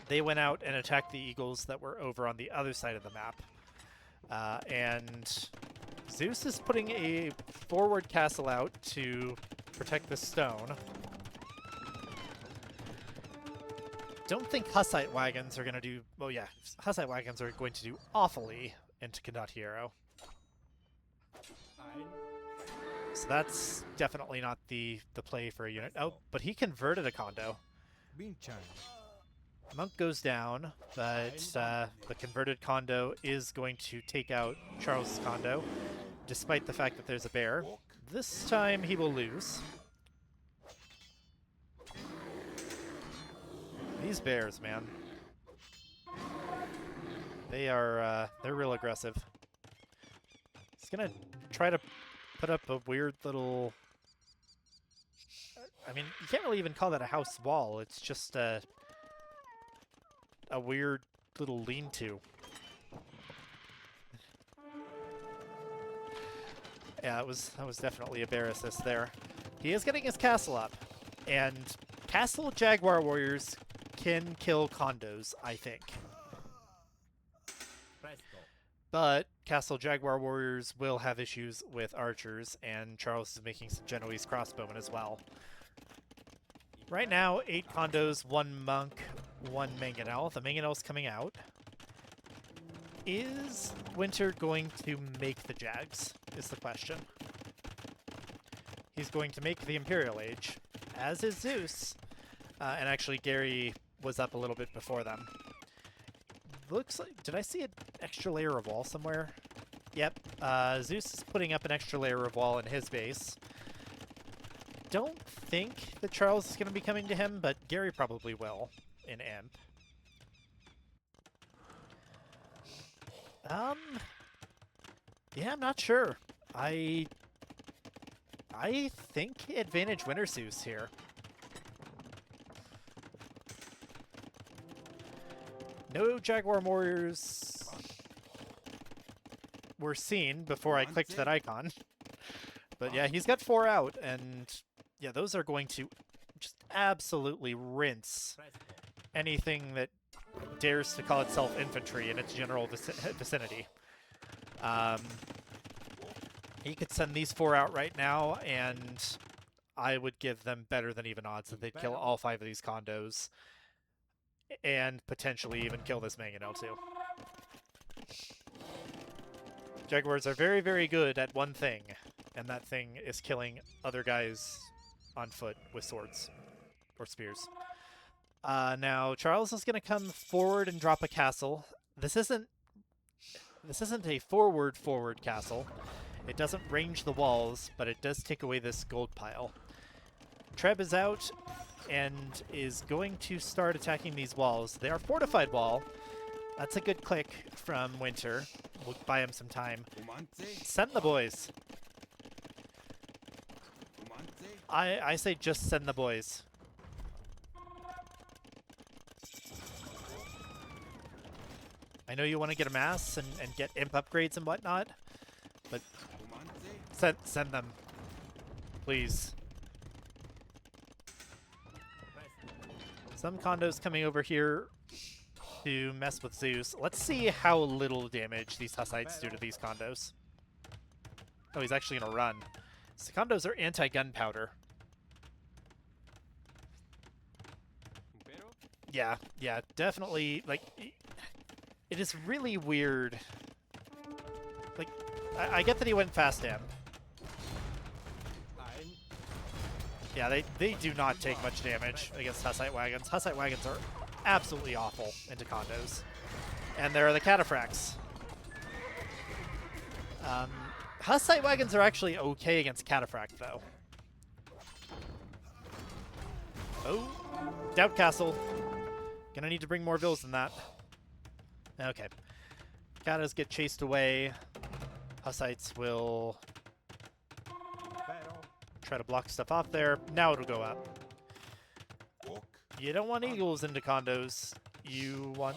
They went out and attacked the Eagles that were over on the other side of the map. And Zeus is putting a forward castle out to protect the stone. Don't think Hussite wagons are going to do... Well, yeah, Hussite wagons are going to do awfully into Condottiero. So that's definitely not the play for a unit. Oh, but he converted a condo. Monk goes down, but the converted Kondo is going to take out Charles' Kondo, despite the fact that there's a bear. This time he will lose. These bears, man. They're real aggressive. He's gonna try to put up a weird little... I mean, you can't really even call that a house wall. It's just a weird little lean-to. Yeah, that was definitely a bear assist there. He is getting his castle up, and castle Jaguar warriors can kill condos, I think. But castle Jaguar warriors will have issues with archers, and Charles is making some Genoese crossbowmen as well. Right now, 8 condos, 1 monk, 1 mangonel. The mangonel's coming out. Is Winter going to make the Jags, is the question. He's going to make the Imperial Age, as is Zeus. And actually, Gary was up a little bit before them. Looks like... Did I see an extra layer of wall somewhere? Yep. Zeus is putting up an extra layer of wall in his base. Don't think that Charles is going to be coming to him, but Gary probably will in Imp. Yeah, I'm not sure. I think advantage WinterZeus here. No Jaguar warriors were seen before I clicked that icon. But yeah, he's got 4 out, and yeah, those are going to just absolutely rinse anything that dares to call itself infantry in its general vicinity. He could send these 4 out right now, and I would give them better than even odds that they'd kill all 5 of these condos, and potentially even kill this mangonel too. Jaguars are very, very good at one thing, and that thing is killing other guys on foot with swords or spears. Now Charles is going to come forward and drop a castle. This isn't a forward castle. It doesn't range the walls, but it does take away this gold pile. Treb is out and is going to start attacking these walls. They are fortified wall. That's a good click from Winter. We'll buy him some time. Send the boys. I say just send the boys. I know you want to get a mass and get imp upgrades and whatnot, but send them, please. Some condos coming over here to mess with Zeus. Let's see how little damage these Hussites do to these condos. Oh, he's actually going to run. So condos are anti-gunpowder. Yeah, definitely. Like, it is really weird. Like, I get that he went fast amp. Yeah, they do not take much damage against Hussite wagons. Hussite wagons are absolutely awful into condos. And there are the cataphracts. Hussite wagons are actually okay against cataphract, though. Oh, Doubt Castle. Gonna need to bring more vills than that. Okay. Katas get chased away. Hussites will try to block stuff off there. Now it'll go up. You don't want eagles into condos. You want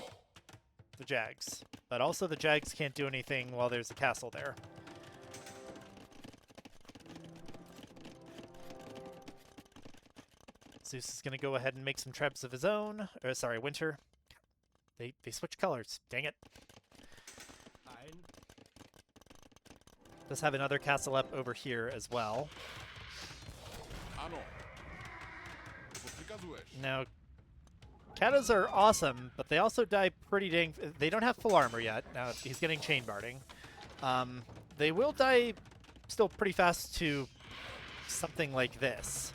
the Jags. But also the Jags can't do anything while there's a castle there. Zeus is going to go ahead and make some trebs of his own. Or, sorry, Winter. They switch colors. Dang it. Let's have another castle up over here as well. Now, Katas are awesome, but they also die pretty dang... They don't have full armor yet. Now, he's getting chain barding. They will die still pretty fast to something like this.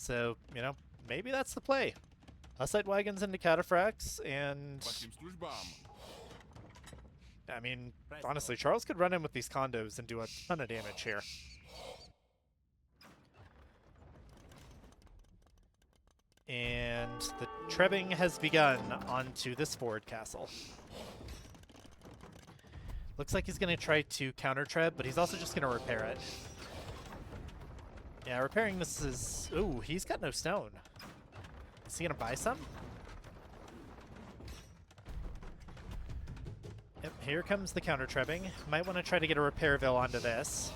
So, you know, maybe that's the play. Hussite wagons into cataphracts, and I mean, honestly, Charles could run in with these condos and do a ton of damage here. And the trebbing has begun onto this forward castle. Looks like he's going to try to counter treb, but he's also just going to repair it. Yeah, repairing this is... Ooh, he's got no stone. Is he going to buy some? Yep, here comes the counter trebbing. Might want to try to get a repairville onto this.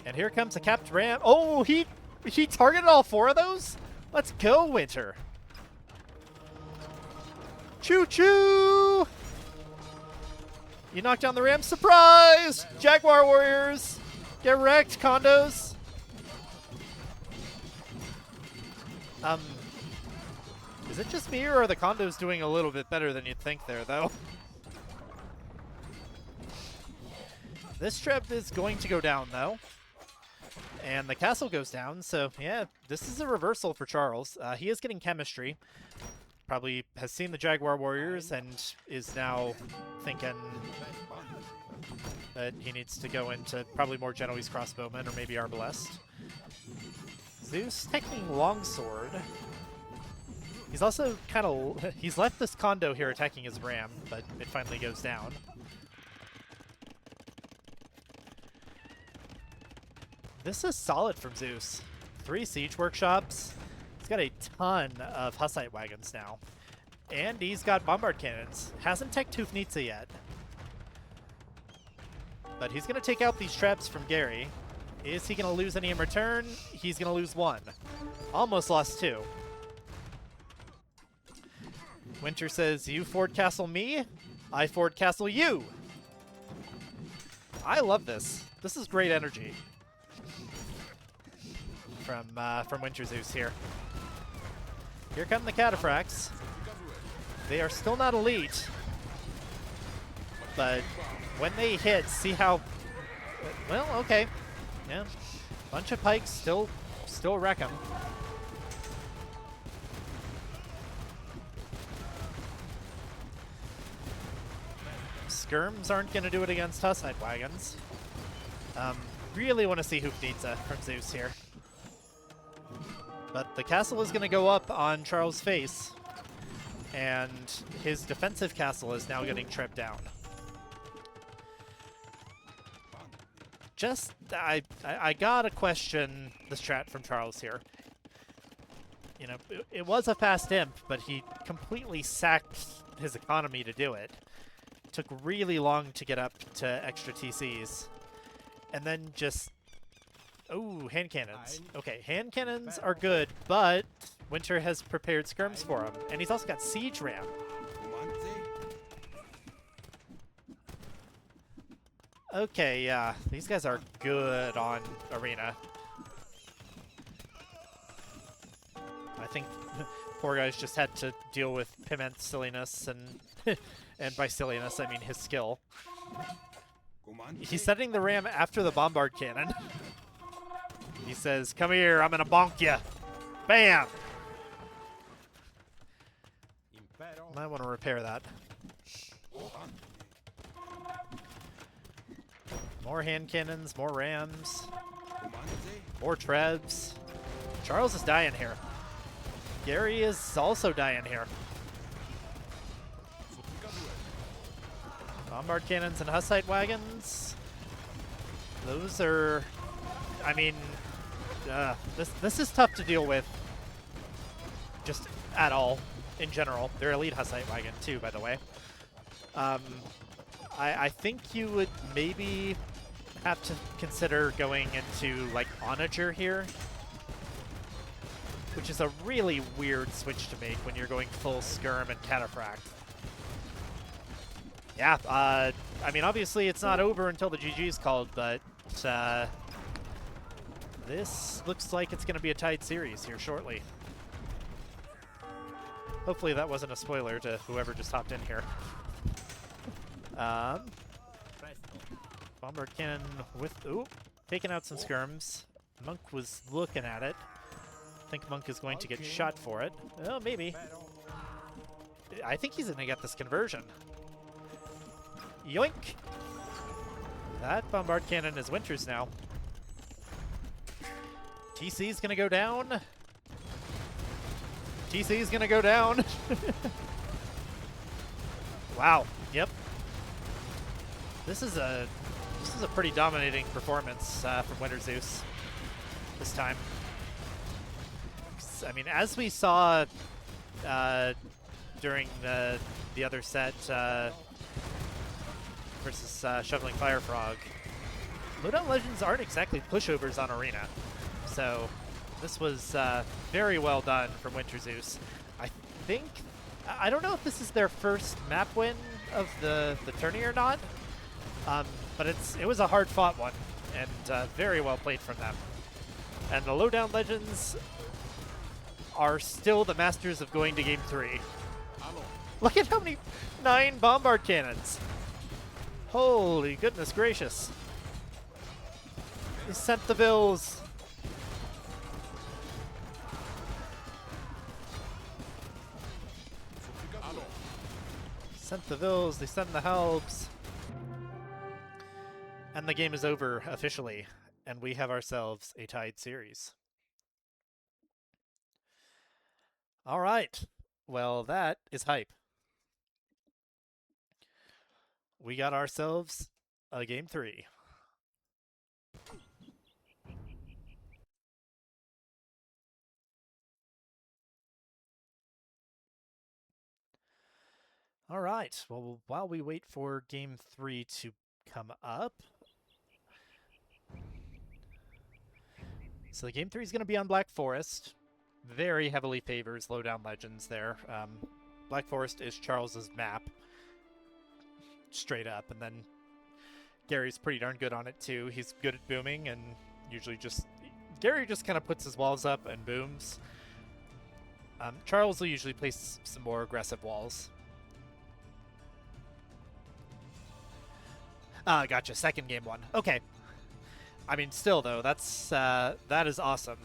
And here comes a capped ram. Oh, he targeted all 4 of those? Let's go, Winter. Choo-choo! You knocked down the ram. Surprise! Jaguar warriors! Get wrecked, condos. Is it just me, or are the condos doing a little bit better than you'd think there, though? This treb is going to go down, though. And the castle goes down, so yeah, this is a reversal for Charles. He is getting chemistry. Probably has seen the Jaguar warriors and is now thinking that he needs to go into probably more Genoese crossbowmen or maybe arbalest. Zeus taking longsword. He's also kind of... He's left this condo here attacking his ram, but it finally goes down. This is solid from Zeus. 3 siege workshops. He's got a ton of Hussite wagons now. And he's got bombard cannons. Hasn't tech Tufnitsa yet. But he's going to take out these traps from Gary. Is he going to lose any in return? He's going to lose 1. Almost lost 2. Winter says, you Ford Castle me, I Ford Castle you. I love this. This is great energy from WinterZeus here. Here come the cataphracts. They are still not elite, but when they hit, see how... Well, okay. Yeah. Bunch of pikes still wreck them. Skirms aren't going to do it against Hussite wagons. Really want to see Hufnitsa from Zeus here. But the castle is going to go up on Charles' face, and his defensive castle is now getting tripped down. Just, I gotta question the strat from Charles here. You know, it was a fast imp, but he completely sacked his economy to do it. Took really long to get up to extra TCs. And then just... Oh, hand cannons. Okay, hand cannons are good, but Winter has prepared skirms for him. And he's also got siege ram. Okay, yeah, these guys are good on arena. I think poor guys just had to deal with Piment's silliness, and and by silliness I mean his skill. He's setting the ram after the bombard cannon. He says, "Come here, I'm gonna bonk ya." Bam! Might want to repair that. More hand cannons, more rams, more trebs. Charles is dying here. Gary is also dying here. Bombard cannons and Hussite wagons. Those are, I mean, this is tough to deal with. Just at all, in general. They're elite Hussite wagon too, by the way. I think you would maybe have to consider going into like Onager here, which is a really weird switch to make when you're going full skirm and cataphract. Yeah, I mean, obviously it's not over until the GG's called, but this looks like it's going to be a tied series here shortly. Hopefully that wasn't a spoiler to whoever just hopped in here. Bombard cannon with... Ooh, taking out some skirms. Monk was looking at it. I think Monk is going to get shot for it. Oh, maybe. I think he's going to get this conversion. Yoink! That bombard cannon is Winter's now. TC's going to go down. TC's going to go down. Wow. Yep. This is a pretty dominating performance from WinterZeus this time. I mean, as we saw during the other set versus Shoveling Fire Frog, Low Elo Legends aren't exactly pushovers on Arena. So this was very well done from WinterZeus. I don't know if this is their first map win of the tourney or not, but it was a hard-fought one, and very well played from them. And the Low Elo Legends are still the masters of going to Game 3. Look at how many 9 bombard cannons. Holy goodness gracious. They sent the bills. Sent the Vills, they sent the helps. And the game is over officially, and we have ourselves a tied series. All right. Well, that is hype. We got ourselves a Game 3. All right. Well, while we wait for Game 3 to come up. So the Game 3 is going to be on Black Forest. Very heavily favors Low Elo Legends there. Black Forest is Charles's map. Straight up. And then Gary's pretty darn good on it too. He's good at booming and usually Gary just kind of puts his walls up and booms. Charles will usually place some more aggressive walls. Gotcha. Second game 1. Okay. I mean, still though, that is awesome.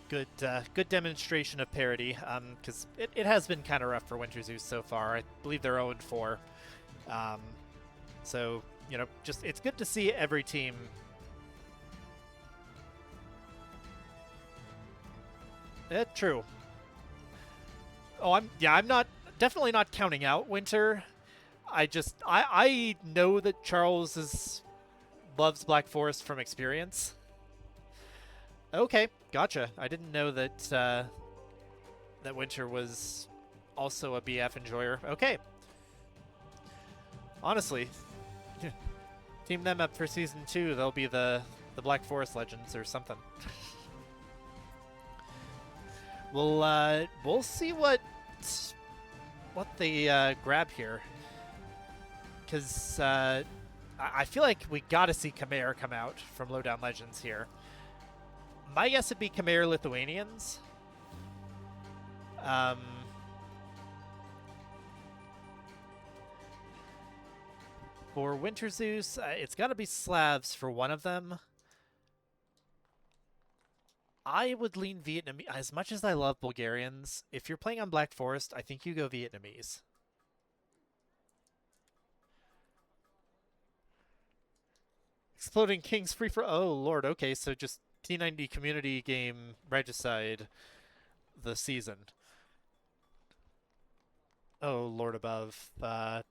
Good, good demonstration of parity. Because it has been kind of rough for WinterZeus so far. I believe they're 0-4. So you know, it's good to see every team. True. Oh, I'm definitely not counting out Winter. I know that Charles loves Black Forest from experience. Okay, gotcha. I didn't know that that Winter was also a BF enjoyer. Okay. Honestly, team them up for Season 2. They'll be the Black Forest Legends or something. We'll see what they grab here. Because I feel like we gotta see Khmer come out from Low Elo Legends here. My guess would be Khmer Lithuanians. For WinterZeus, it's gotta be Slavs for one of them. I would lean Vietnamese. As much as I love Bulgarians, if you're playing on Black Forest, I think you go Vietnamese. Exploding Kings free for... Oh, Lord. Okay, so just T90 community game Regicide the season. Oh, Lord above. I'm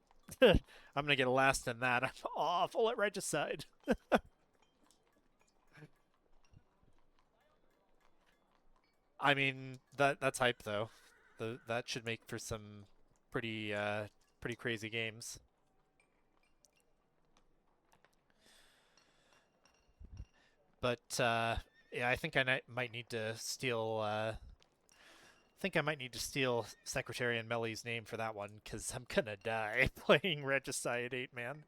going to get last in that. I'm awful at Regicide. I mean, that's hype, though. That should make for some pretty crazy games. But yeah, I think I might need to steal. I think I might need to steal Secretary and Melly's name for that one because I'm gonna die playing Regicide 8-man.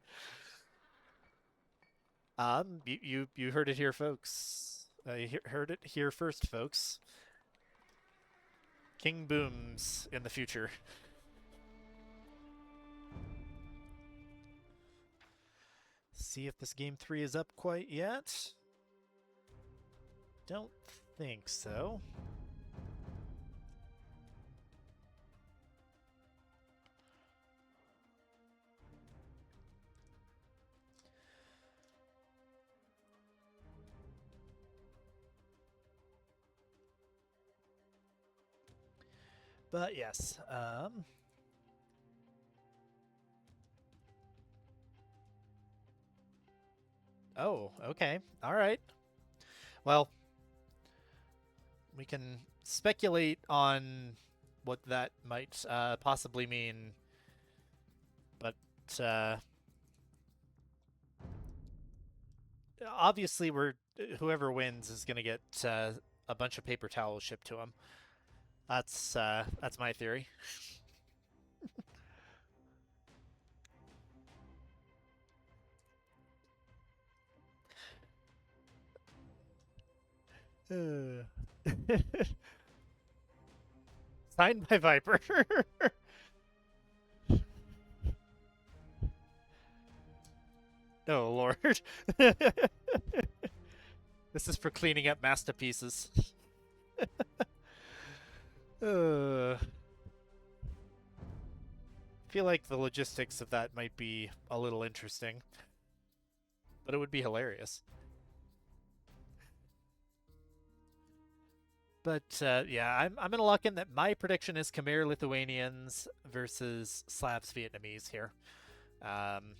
You heard it here, folks. You heard it here first, folks. King booms in the future. See if this game 3 is up quite yet. don't think so. But yes, oh, okay. All right. Well, we can speculate on what that might possibly mean, but obviously whoever wins is going to get a bunch of paper towels shipped to him. That's my theory. Signed by Viper. Oh, Lord. This is for cleaning up masterpieces. I feel like the logistics of that might be a little interesting, but it would be hilarious. But yeah, I'm gonna lock in that my prediction is Khmer Lithuanians versus Slavs Vietnamese here, and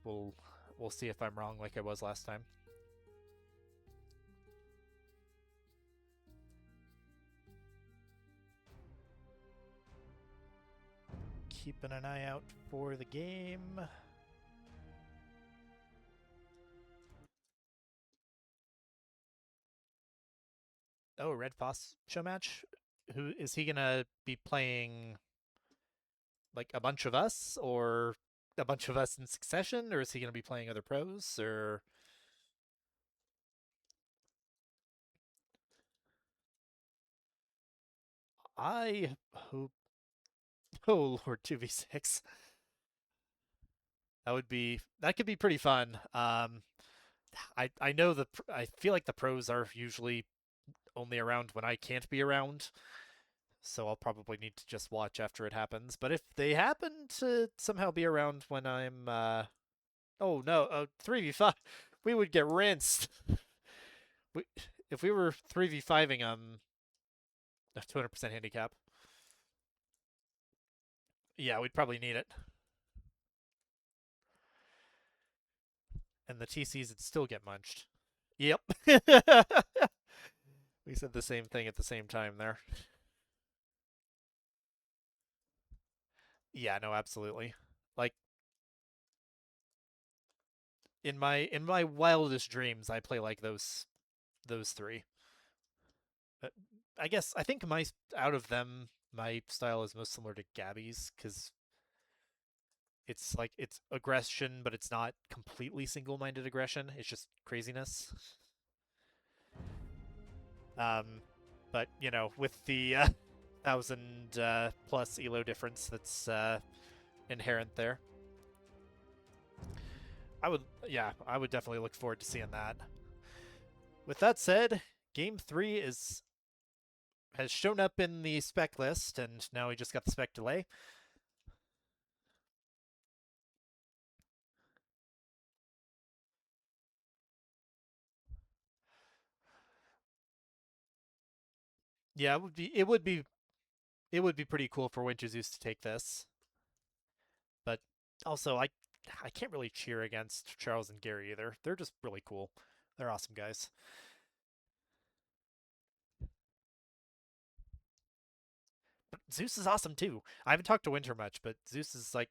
we'll see if I'm wrong like I was last time. Keeping an eye out for the game. Oh, Red Foss show match. Who is he gonna be playing? Like a bunch of us, or a bunch of us in succession, or is he gonna be playing other pros, or? I hope. Oh Lord, 2v6. That could be pretty fun. I know I feel like the pros are usually only around when I can't be around, so I'll probably need to just watch after it happens. But if they happen to somehow be around when I'm, oh no, 3v5, we would get rinsed. we, if we were 3v5ing a 200% handicap, yeah, we'd probably need it. And the TCs would still get munched. Yep. We said the same thing at the same time there. Yeah, no, absolutely. Like in my wildest dreams, I play like those three. But I think my out of them, my style is most similar to Gabby's because it's like it's aggression, but it's not completely single-minded aggression. It's just craziness. Um, but you know, with the 1,000 plus elo difference that's inherent there, I would definitely look forward to seeing that. With that said, Game 3 has shown up in the spec list, and now we just got the spec delay. Yeah, it would be pretty cool for WinterZeus to take this. But also I can't really cheer against Charles and Gary either. They're just really cool. They're awesome guys. But Zeus is awesome too. I haven't talked to Winter much, but Zeus is like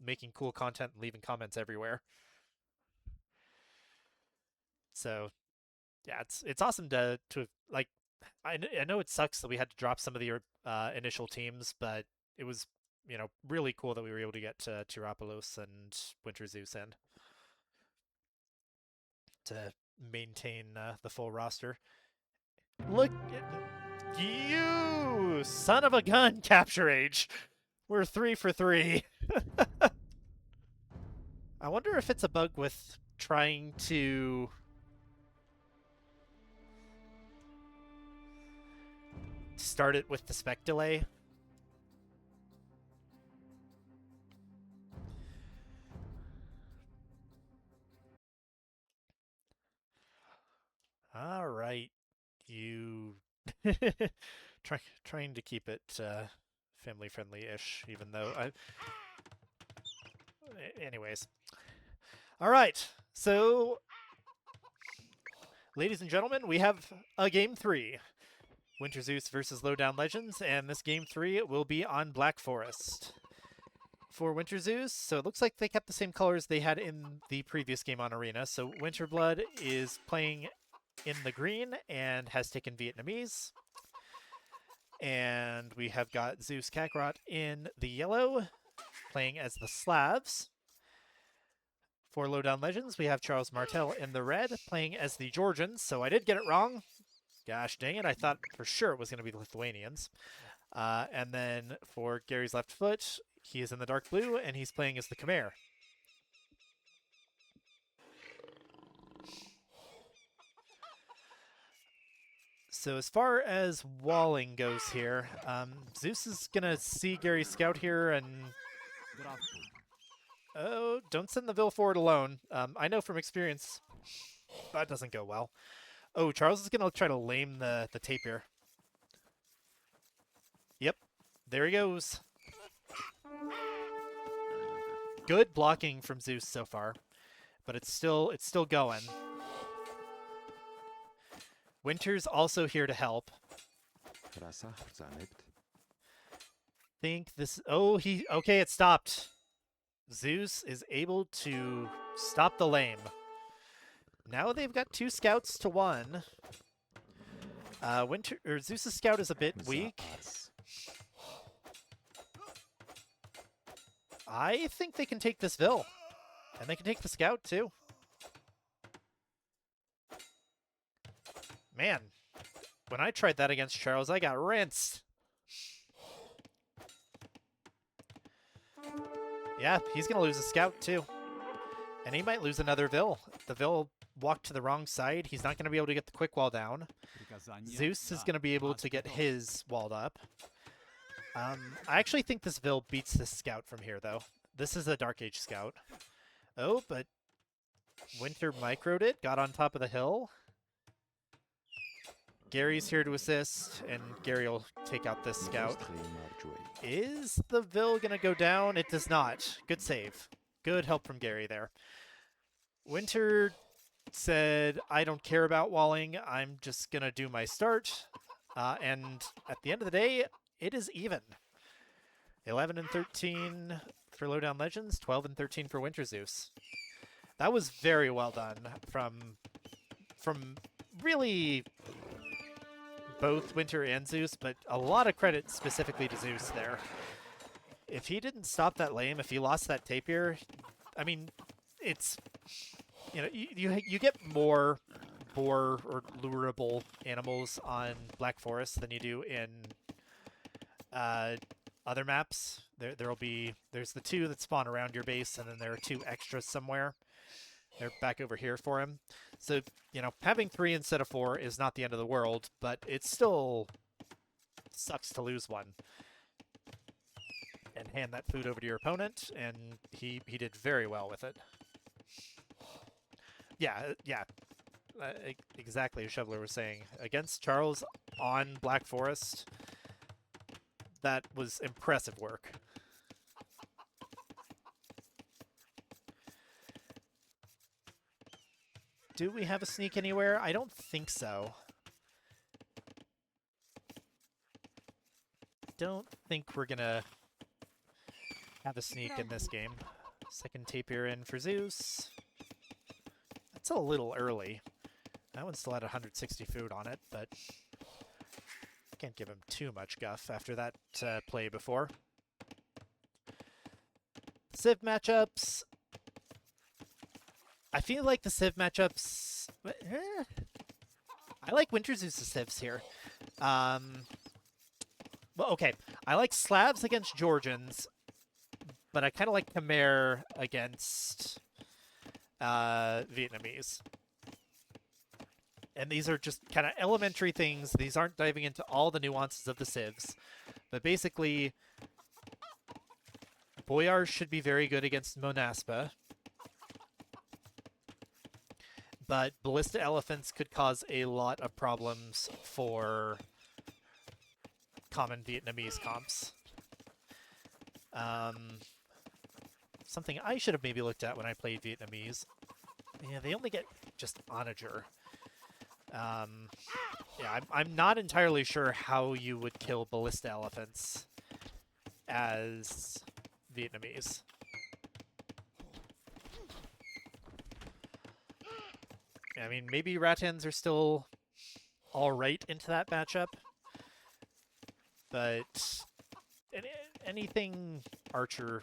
making cool content and leaving comments everywhere. So yeah, it's awesome to like. I know it sucks that we had to drop some of the initial teams, but it was really cool that we were able to get to Tirapolos and WinterZeus in to maintain the full roster. Look at you, son of a gun, Capture Age. We're 3 for 3. I wonder if it's a bug with trying to start it with the spec delay. All right, you trying to keep it family friendly-ish, even though I. Anyways, all right. So, ladies and gentlemen, we have a game 3, WinterZeus versus Low Elo Legends, and this game 3 will be on Black Forest. For WinterZeus, so it looks like they kept the same colors they had in the previous game on Arena. So Winterblood is playing in the green and has taken Vietnamese. And we have got Zeus Kakarot in the yellow, playing as the Slavs. For Low Elo Legends, we have Charlesmartel in the red, playing as the Georgians. So I did get it wrong. Gosh dang it, I thought for sure it was going to be the Lithuanians. And then for Gary's left foot, he is in the dark blue, and he's playing as the Khmer. So as far as walling goes here, Zeus is going to see Gary scout here and... Oh, don't send the Vil forward alone. I know from experience that doesn't go well. Oh, Charles is going to try to lame the tapir. Yep, there he goes. Good blocking from Zeus so far, but it's still going. Winter's also here to help. Think this. Oh, okay. It stopped. Zeus is able to stop the lame. Now they've got 2 scouts to 1. Zeus's scout is a bit weak. I think they can take this Vil. And they can take the scout, too. Man, when I tried that against Charles, I got rinsed. Yeah, he's going to lose a scout, too. And he might lose another Vil. The Vil walked to the wrong side. He's not going to be able to get the quick wall down. Zeus is going to be able to get his walled up. I actually think this Vil beats this scout from here, though. This is a Dark Age scout. Oh, but Winter microed it, got on top of the hill. Gary's here to assist, and Gary will take out this scout. Is the Vil going to go down? It does not. Good save. Good help from Gary there. Winter said, I don't care about walling. I'm just going to do my start. And at the end of the day, it is even. 11 and 13 for Low Elo Legends, 12 and 13 for WinterZeus. That was very well done from really both Winter and Zeus, but a lot of credit specifically to Zeus there. If he didn't stop that lame, if he lost that tapir, I mean, it's, you know, you get more boar or lureable animals on Black Forest than you do in other maps. There's the 2 that spawn around your base, and then there are 2 extras somewhere. They're back over here for him. So, you know, having 3 instead of 4 is not the end of the world, but it still sucks to lose one. And hand that food over to your opponent, and he did very well with it. Yeah, exactly as Shoveler was saying. Against Charles on Black Forest, that was impressive work. Do we have a sneak anywhere? I don't think so. Don't think we're gonna have a sneak in this game. Second tapir in for Zeus. That's a little early. That one still had 160 food on it, but can't give him too much guff after that play before. Civ matchups. I feel like the Civ matchups... I like WinterZeus' Civs here. Well, okay. I like Slavs against Georgians, but I kind of like Khmer against Vietnamese. and these are just kind of elementary things. These aren't diving into all the nuances of the civs. But basically, Boyars should be very good against Monaspa. But Ballista Elephants could cause a lot of problems for common Vietnamese comps. Something I should have maybe looked at when I played Vietnamese. Yeah, they only get just onager. Yeah, I'm not entirely sure how you would kill Ballista Elephants as Vietnamese. I mean, maybe Rattans are still alright into that matchup, but anything archery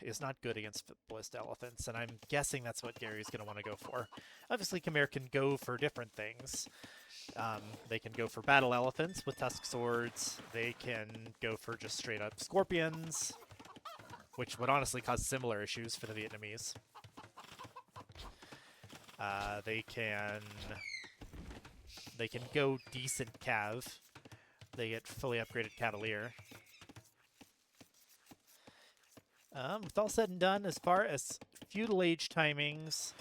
is not good against Ballista Elephants, and I'm guessing that's what Gary's going to want to go for. Obviously, Khmer can go for different things. They can go for battle elephants with tusk swords. They can go for just straight up scorpions, which would honestly cause similar issues for the Vietnamese. They can go decent cav. They get fully upgraded cavalier. With all said and done, as far as feudal age timings,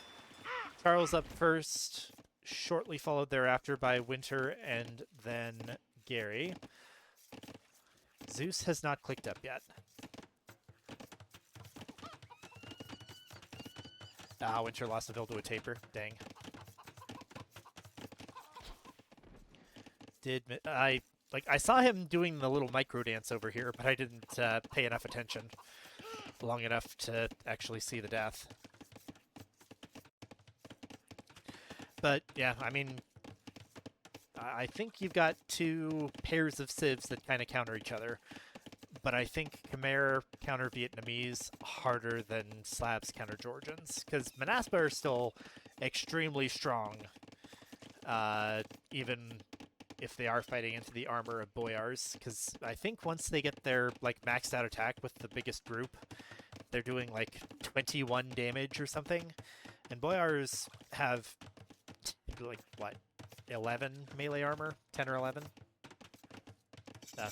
Charles up first, shortly followed thereafter by Winter and then Gary. Zeus has not clicked up yet. Ah, Winter lost a bill to a taper. Dang. I saw him doing the little micro dance over here, but I didn't pay enough attention long enough to actually see the death. But yeah, I mean, I think you've got two pairs of civs that kind of counter each other. But I think Khmer counter Vietnamese harder than Slavs counter Georgians, because Monaspa are still extremely strong, even if they are fighting into the armor of Boyars, because I think once they get their maxed out attack with the biggest group, they're doing 21 damage or something, and Boyars have what, 11 melee armor, 10 or 11.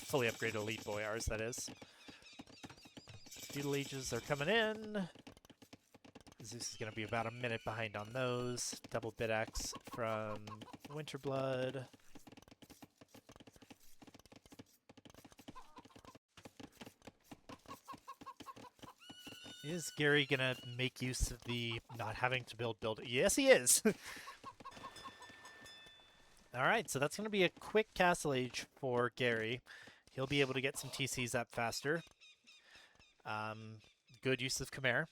Fully upgraded elite Boyars, that is. Feudal Ages are coming in. Zeus is going to be about a minute behind on those. Double bit axe from Winterblood. Is Gary going to make use of the not having to build? Yes, he is! Alright, so that's going to be a quick castle age for Gary. He'll be able to get some TCs up faster. Good use of Khmer.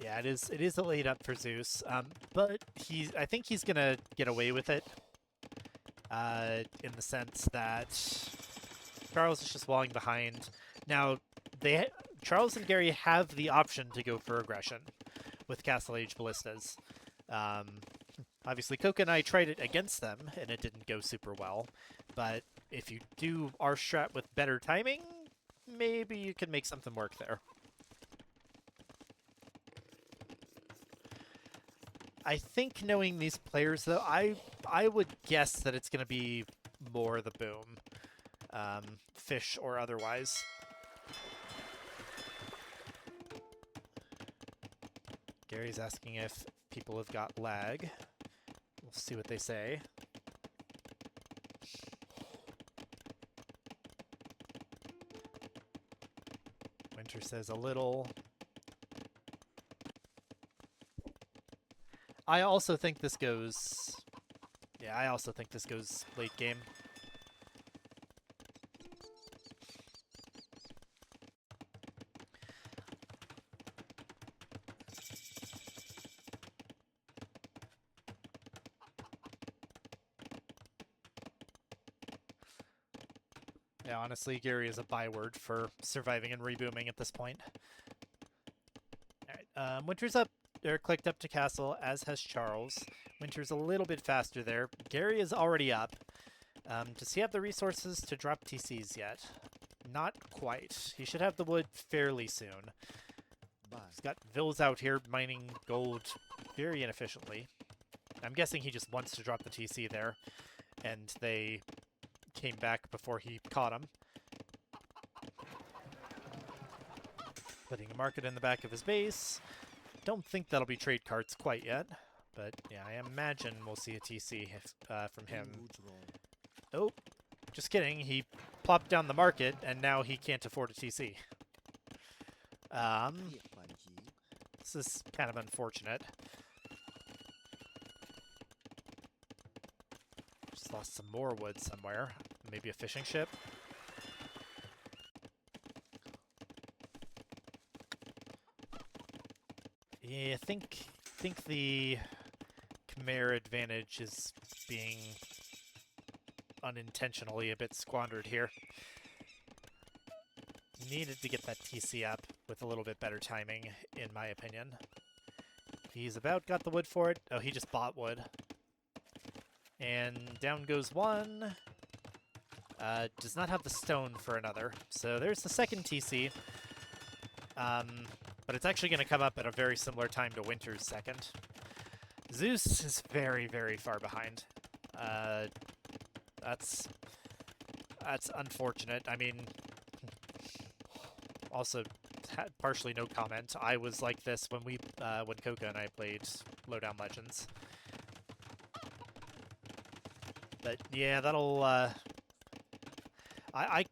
Yeah, it is a late up for Zeus, but I think he's going to get away with it in the sense that Charles is just walling behind. Now, Charles and Gary have the option to go for aggression with Castle Age Ballistas. Obviously, Coca and I tried it against them, and it didn't go super well. But if you do our strat with better timing, maybe you can make something work there. I think knowing these players, though, I would guess that it's going to be more the boom. Fish or otherwise. Gary's asking if people have got lag. We'll see what they say. Winter says a little. I also think this goes... Yeah, I also think this goes late game. Yeah, honestly, Gary is a byword for surviving and rebooming at this point. Alright, Winter's up, or clicked up to castle, as has Charles. Winter's a little bit faster there. Gary is already up. Does he have the resources to drop TCs yet? Not quite. He should have the wood fairly soon. He's got Vills out here mining gold very inefficiently. I'm guessing he just wants to drop the TC there, and they came back before he caught him. Putting a market in the back of his base. Don't think that'll be trade cards quite yet, but yeah, I imagine we'll see a TC from him. Oh, just kidding. He plopped down the market, and now he can't afford a TC. This is kind of unfortunate. Just lost some more wood somewhere. Maybe a fishing ship. Yeah, I think the Khmer advantage is being unintentionally a bit squandered here. Needed to get that TC up with a little bit better timing, in my opinion. He's about got the wood for it. Oh, he just bought wood. And down goes one. Does not have the stone for another. So there's the second TC. But it's actually going to come up at a very similar time to Winter's second. Zeus is very, very far behind. That's unfortunate. I mean, also partially no comment. I was like this when when Coca and I played Low Elo Legends. But yeah, that'll. I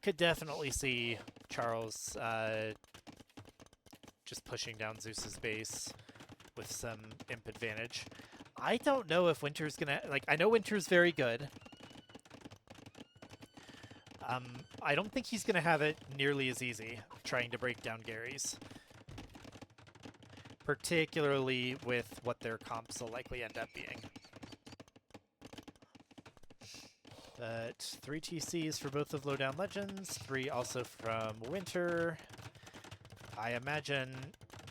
could definitely see Charles just pushing down Zeus's base with some imp advantage. I don't know if Winter's gonna, like, I know Winter's very good. I don't think he's gonna have it nearly as easy trying to break down Gary's. Particularly with what their comps will likely end up being. But 3 TCs for both of Low Elo Legends, 3 also from Winter. I imagine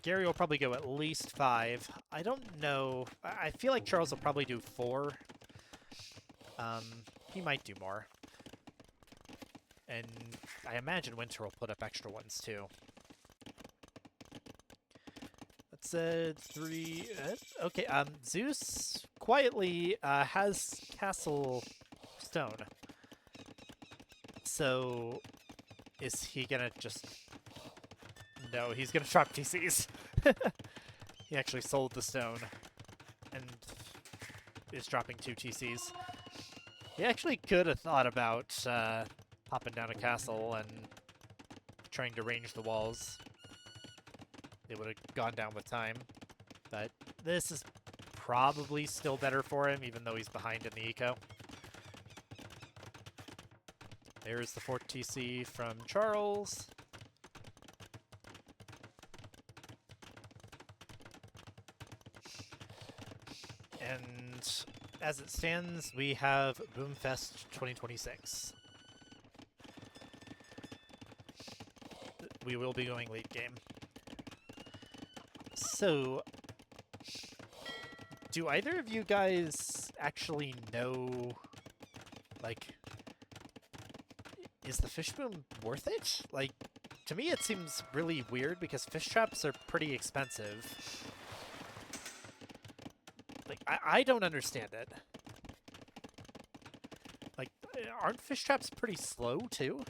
Gary will probably go at least 5. I don't know. I feel like Charles will probably do 4. He might do more. And I imagine Winter will put up extra ones too. That's 3. Okay, Zeus quietly has Castle Stone. So is he gonna just... No, he's gonna drop TCs. He actually sold the stone and is dropping 2 TCs. He actually could have thought about popping down a castle and trying to range the walls. It would have gone down with time. But this is probably still better for him, even though he's behind in the eco. There's the 4th TC from Charles. And as it stands, we have Boomfest 2026. We will be going late game. So, do either of you guys actually know, like, is the fish boom worth it? Like, to me it seems really weird because fish traps are pretty expensive. Like, I don't understand it. Like, aren't fish traps pretty slow, too?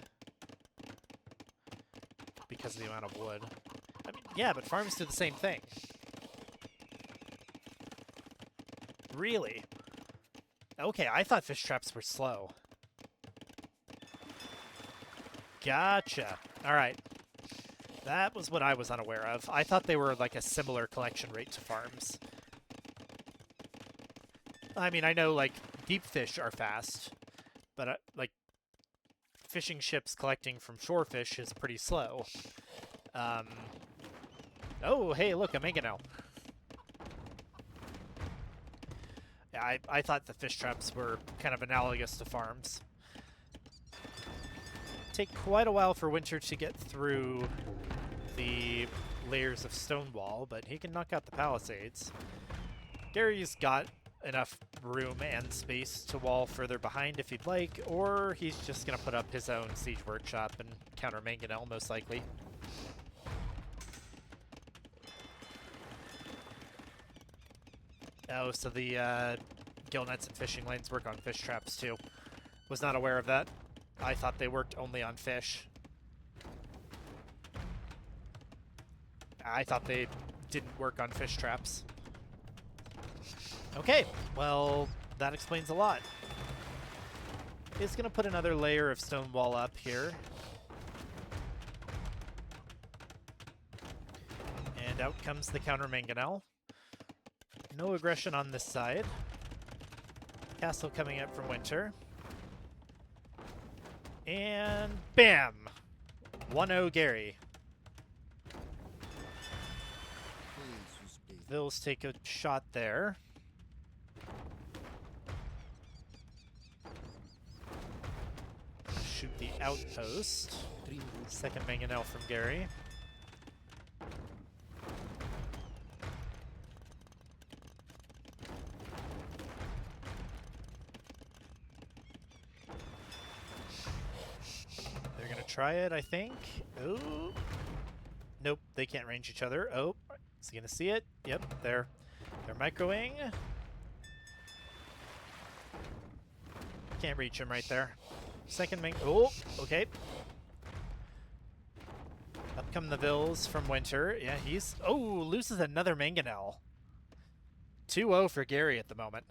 Because of the amount of wood. I mean, yeah, but farms do the same thing. Really? Okay, I thought fish traps were slow. Gotcha. Alright. That was what I was unaware of. I thought they were like a similar collection rate to farms. I mean, I know, like, deep fish are fast, but, like, fishing ships collecting from shore fish is pretty slow. Oh, hey, look, a mangonel. Yeah, I thought the fish traps were kind of analogous to farms. Take quite a while for Winter to get through the layers of stone wall, but he can knock out the palisades. Gary's got enough room and space to wall further behind if he'd like, or he's just going to put up his own siege workshop and counter mangonel, most likely. Oh, so the gill nets and fishing lanes work on fish traps too. Was not aware of that. I thought they worked only on fish. I thought they didn't work on fish traps. Okay, well, that explains a lot. It's going to put another layer of stone wall up here. And out comes the counter mangonel. No aggression on this side. Castle coming up from Winter. And bam! 1-0 Gary. Vils take a shot there. Shoot the outpost. Second mangonel from Gary. They're gonna try it, I think. Oh. Nope, they can't range each other. Oh, is he gonna see it? Yep, they're microing. Can't reach him right there. Second main. Oh, okay. Up come the Vils from Winter. Yeah, he's. Oh, loses another mangonel. 2-0 for Gary at the moment.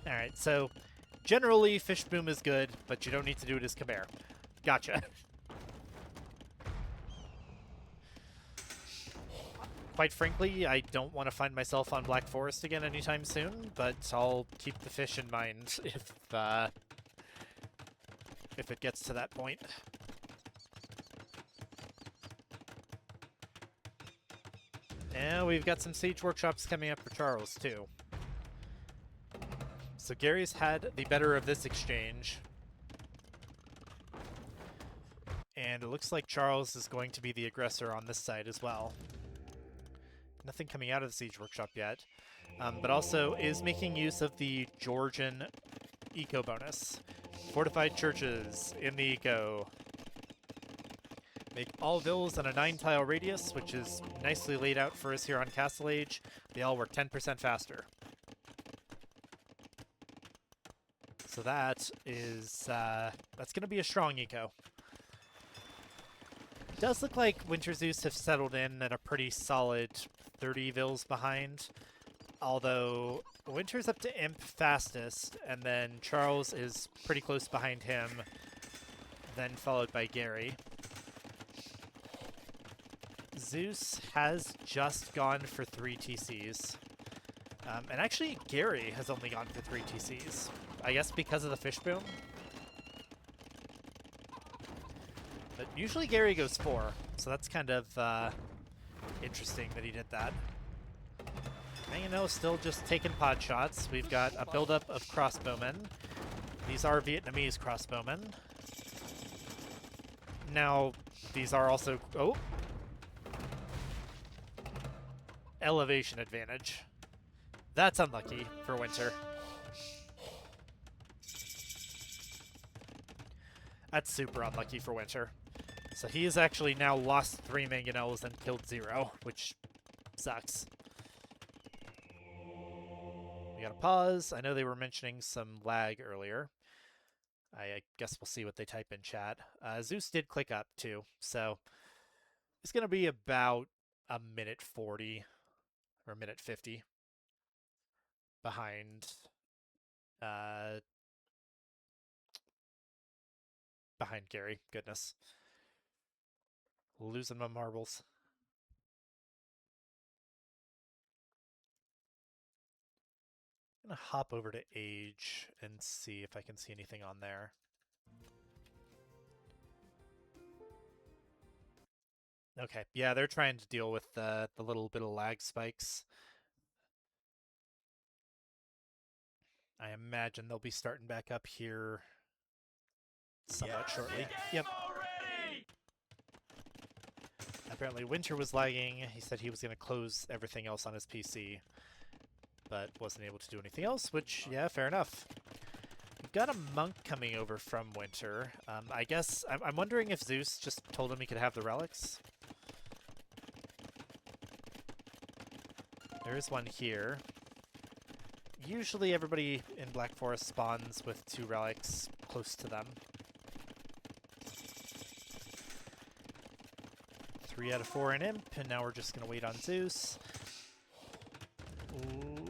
Alright, so generally Fish Boom is good, but you don't need to do it as Khmer. Gotcha. Quite frankly, I don't want to find myself on Black Forest again anytime soon, but I'll keep the fish in mind if it gets to that point. And we've got some siege workshops coming up for Charles, too. So Gary's had the better of this exchange. And it looks like Charles is going to be the aggressor on this side as well. Nothing coming out of the siege workshop yet. But also is making use of the Georgian eco bonus. Fortified churches in the eco. Make all villas on a 9-tile radius, which is nicely laid out for us here on Castle Age. They all work 10% faster. So that is, that's going to be a strong eco. It does look like WinterZeus have settled in at a pretty solid 30 vills behind. Although Winter's up to Imp fastest, and then Charles is pretty close behind him, then followed by Gary. Zeus has just gone for 3 TCs. And actually, Gary has only gone for 3 TCs. I guess because of the fish boom. But usually Gary goes 4, so that's kind of interesting that he did that. Mangonel is still just taking pod shots. We've got a buildup of crossbowmen. These are Vietnamese crossbowmen. Now, these are also... Oh! Elevation advantage. That's unlucky for Winter. That's super unlucky for Winter. So he has actually now lost 3 mangonels and killed 0, which sucks. We gotta pause. I know they were mentioning some lag earlier. I guess we'll see what they type in chat. Zeus did click up too, so it's gonna be about a minute 40 or a minute 50 behind behind Gary. Goodness. Losing my marbles. I'm gonna hop over to Age and see if I can see anything on there. Okay, yeah, they're trying to deal with the little bit of lag spikes. I imagine they'll be starting back up here somewhat shortly. Yep. Apparently Winter was lagging. He said he was going to close everything else on his PC, but wasn't able to do anything else, which, yeah, fair enough. We've got a monk coming over from Winter. I guess, I'm wondering if Zeus just told him he could have the relics. There is one here. Usually everybody in Black Forest spawns with 2 relics close to them. 3 out of 4 in Imp, and now we're just going to wait on Zeus. Ooh,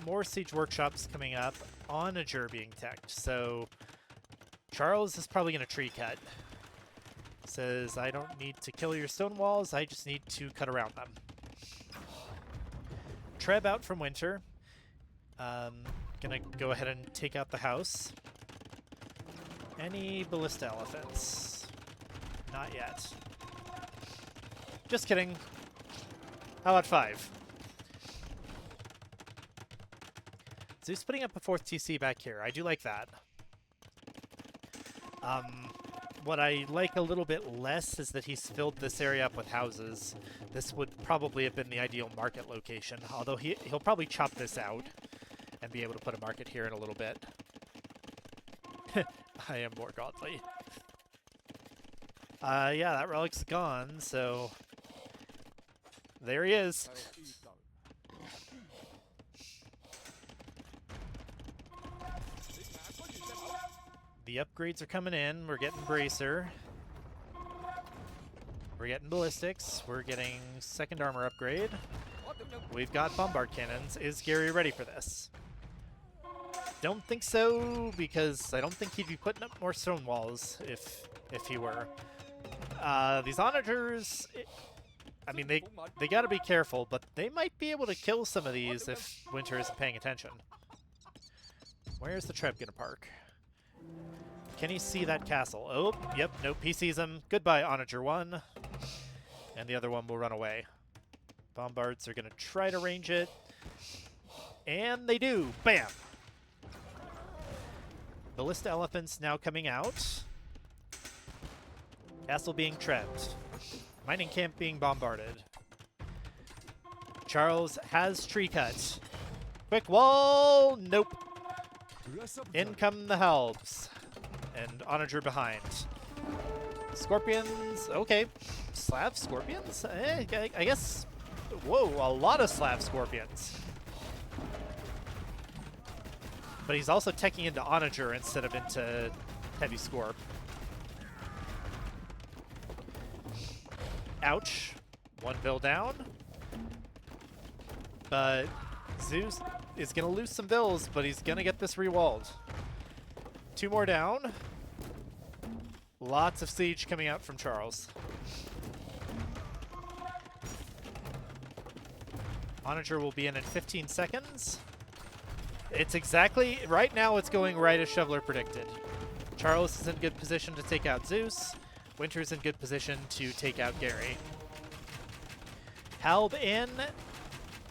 more Siege Workshops coming up. Onager being teched, so Charles is probably going to tree cut. Says, I don't need to kill your stone walls, I just need to cut around them. Treb out from Winter. Gonna go ahead and take out the house. Any ballista elephants? Not yet. Just kidding. How about 5? Zeus putting up a 4th TC back here. I do like that. What I like a little bit less is that he's filled this area up with houses. This would probably have been the ideal market location, although he'll probably chop this out and be able to put a market here in a little bit. I am more godly. Yeah, that relic's gone, so there he is. The upgrades are coming in. We're getting Bracer. We're getting Ballistics. We're getting 2nd armor upgrade. We've got Bombard Cannons. Is Gary ready for this? Don't think so, because I don't think he'd be putting up more stone walls if he were. These Onagers, I mean, they gotta be careful, but they might be able to kill some of these if Winter isn't paying attention. Where's the Treb gonna park? Can he see that castle? Oh, yep, nope, he sees him. Goodbye, Onager 1. And the other one will run away. Bombards are going to try to range it. And they do. Bam! Ballista Elephants now coming out. Castle being trebbed. Mining camp being bombarded. Charles has tree cut. Quick wall! Nope. In come the Helbs. And Onager behind. Scorpions, okay. Slav Scorpions? I guess, whoa, a lot of Slav Scorpions. But he's also teching into Onager instead of into Heavy Scorp. Ouch. 1 bill down. But Zeus is going to lose some bills, but he's going to get this rewalled. 2 more down. Lots of siege coming out from Charles. Onager will be in 15 seconds. It's exactly, right now it's going right as Shoveler predicted. Charles is in good position to take out Zeus. Winter's in good position to take out Gary. Halb in.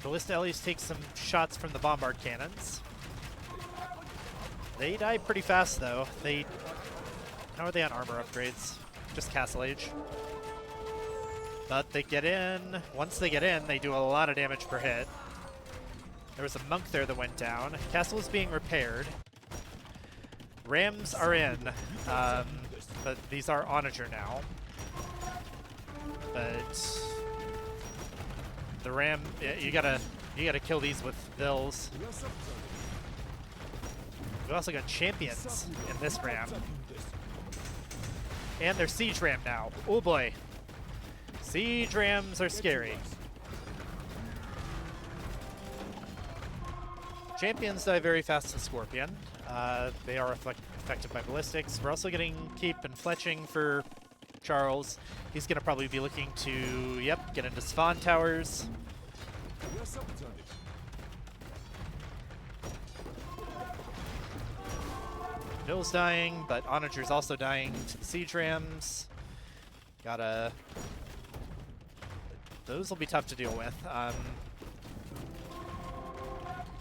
Ballista Ellies take some shots from the Bombard Cannons. They die pretty fast, though. How are they on armor upgrades? Just Castle Age. But they get in. Once they get in, they do a lot of damage per hit. There was a monk there that went down. Castle is being repaired. Rams are in. But these are Onager now. But the Ram, you gotta kill these with Vills. We've also got champions in this Ram. And they're Siege Ram now. Oh boy. Siege Rams are scary. Champions die very fast to Scorpion. They are affected by Ballistics. We're also getting Keep and Fletching for Charles. He's going to probably be looking to, yep, get into Spawn Towers. Bill's dying, but Onager's also dying to the Siege Rams. Those will be tough to deal with.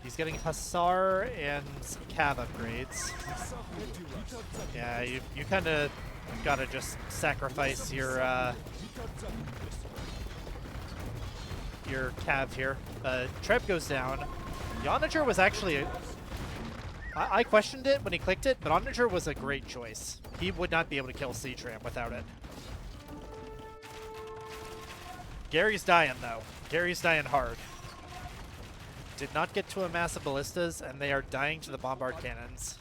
He's getting Hussar and Cav upgrades. Yeah, you kind of gotta just sacrifice your Cav here. Treb goes down. The Onager was actually I questioned it when he clicked it, but Onager was a great choice. He would not be able to kill Siege Ram without it. Gary's dying, though. Gary's dying hard. did not get to a massive ballistas, and they are dying to the bombard cannons,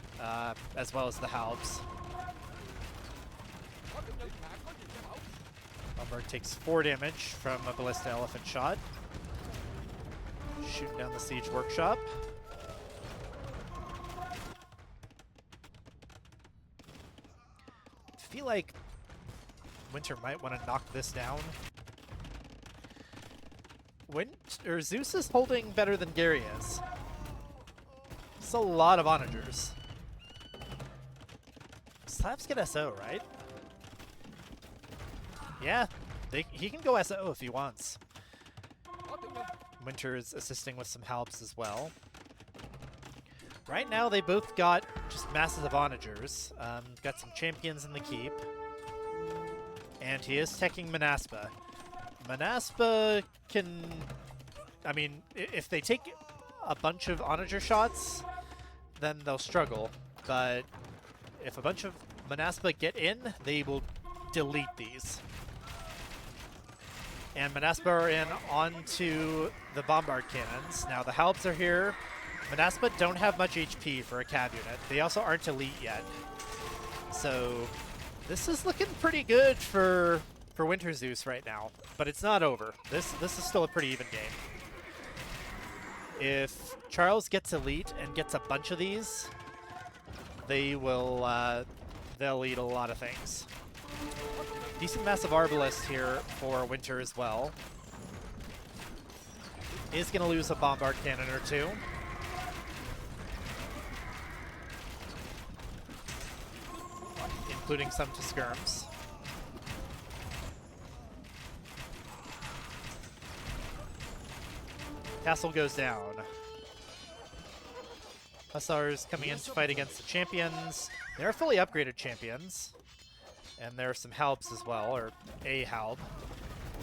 as well as the halbs. Bombard takes 4 damage from a ballista elephant shot. Shooting down the siege workshop. I feel like Winter might want to knock this down. Zeus is holding better than Gary is. It's a lot of onagers. Slavs get SO, right? Yeah, he can go SO if he wants. Winter is assisting with some halbs as well. Right now, they both got just masses of onagers. Got some champions in the keep. And he is teching Manaspa. Manaspa can... I mean, if they take a bunch of onager shots, then they'll struggle. But if a bunch of Manaspa get in, they will delete these. And Manaspa are in onto the bombard cannons. Now the halbs are here. Manaspa don't have much HP for a cav unit. They also aren't elite yet. So this is looking pretty good for WinterZeus right now. But it's not over. This is still a pretty even game. If Charles gets elite and gets a bunch of these, they will they'll eat a lot of things. Decent massive arbalist here for Winter as well. Is going to lose a bombard cannon or two. Including some to skirms. Castle goes down. Hussars coming in to fight against the champions. They're fully upgraded champions. And there are some halbs as well, or a halb.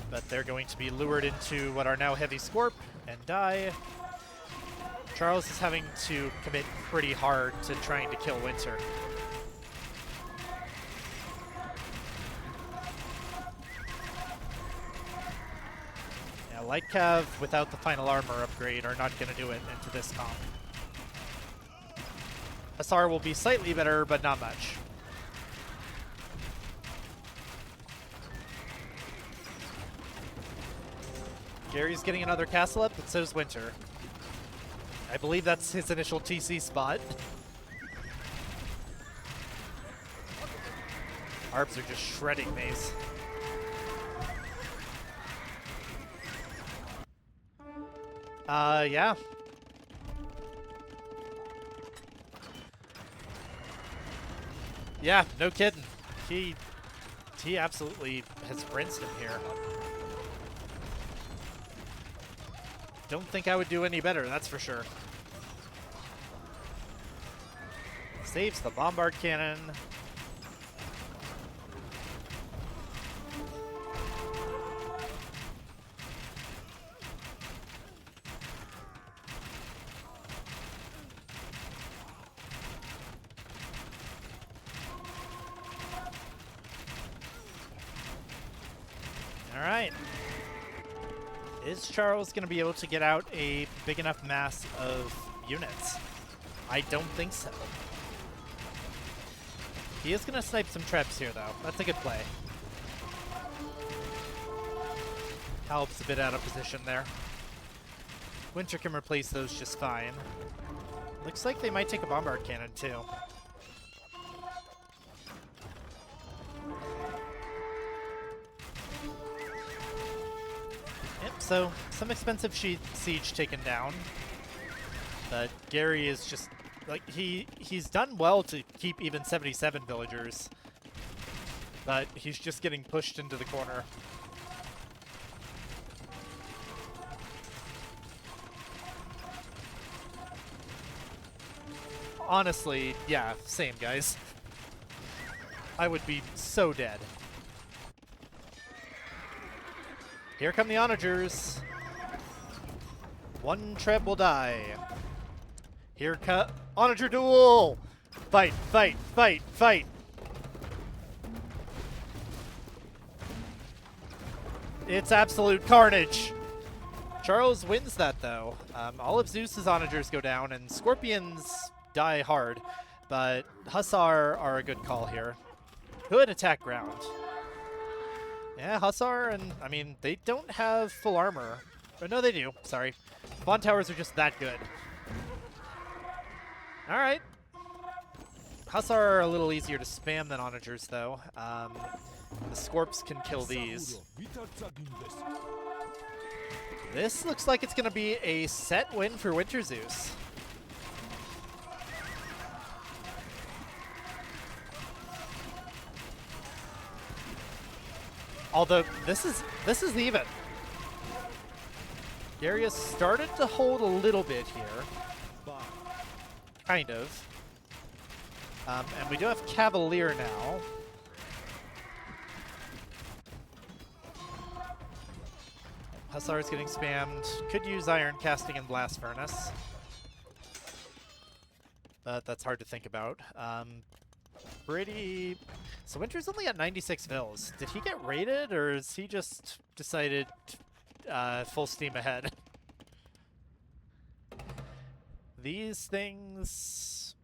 But they're going to be lured into what are now heavy scorp and die. Charles is having to commit pretty hard to trying to kill Winter. Yeah, Light Cav without the final armor upgrade are not going to do it into this comp. Hussar will be slightly better, but not much. Gary's getting another castle up, but so does Winter. I believe that's his initial TC spot. Arbs are just shredding Maze. Yeah. Yeah, no kidding. He absolutely has rinsed him here. Don't think I would do any better, that's for sure. Saves the bombard cannon. All right. Is Charles going to be able to get out a big enough mass of units? I don't think so. He is going to snipe some traps here, though. That's a good play. Halb's a bit out of position there. Winter can replace those just fine. Looks like they might take a bombard cannon, too. So, some expensive siege taken down. But Gary is just, like, he's done well to keep even 77 villagers. But he's just getting pushed into the corner. Honestly, yeah, same, guys. I would be so dead. Here come the onagers. One Treb will die. Here come onager duel. Fight, fight, fight, fight. It's absolute carnage. Charles wins that, though. All of Zeus's onagers go down, and Scorpions die hard, but Hussar are a good call here. Good attack ground. Yeah, Hussar, and, I mean, they don't have full armor. Or no, they do. Sorry. Spawn towers are just that good. Alright. Hussar are a little easier to spam than onagers, though. The Scorps can kill these. This looks like it's going to be a set win for WinterZeus. Although this is even. Gary has started to hold a little bit here. Kind of. And we do have Cavalier now. Hussar's getting spammed. Could use Iron Casting and Blast Furnace. But that's hard to think about. Pretty... So Winter's only at 96 vills. Did he get raided, or has he just decided full steam ahead? These things...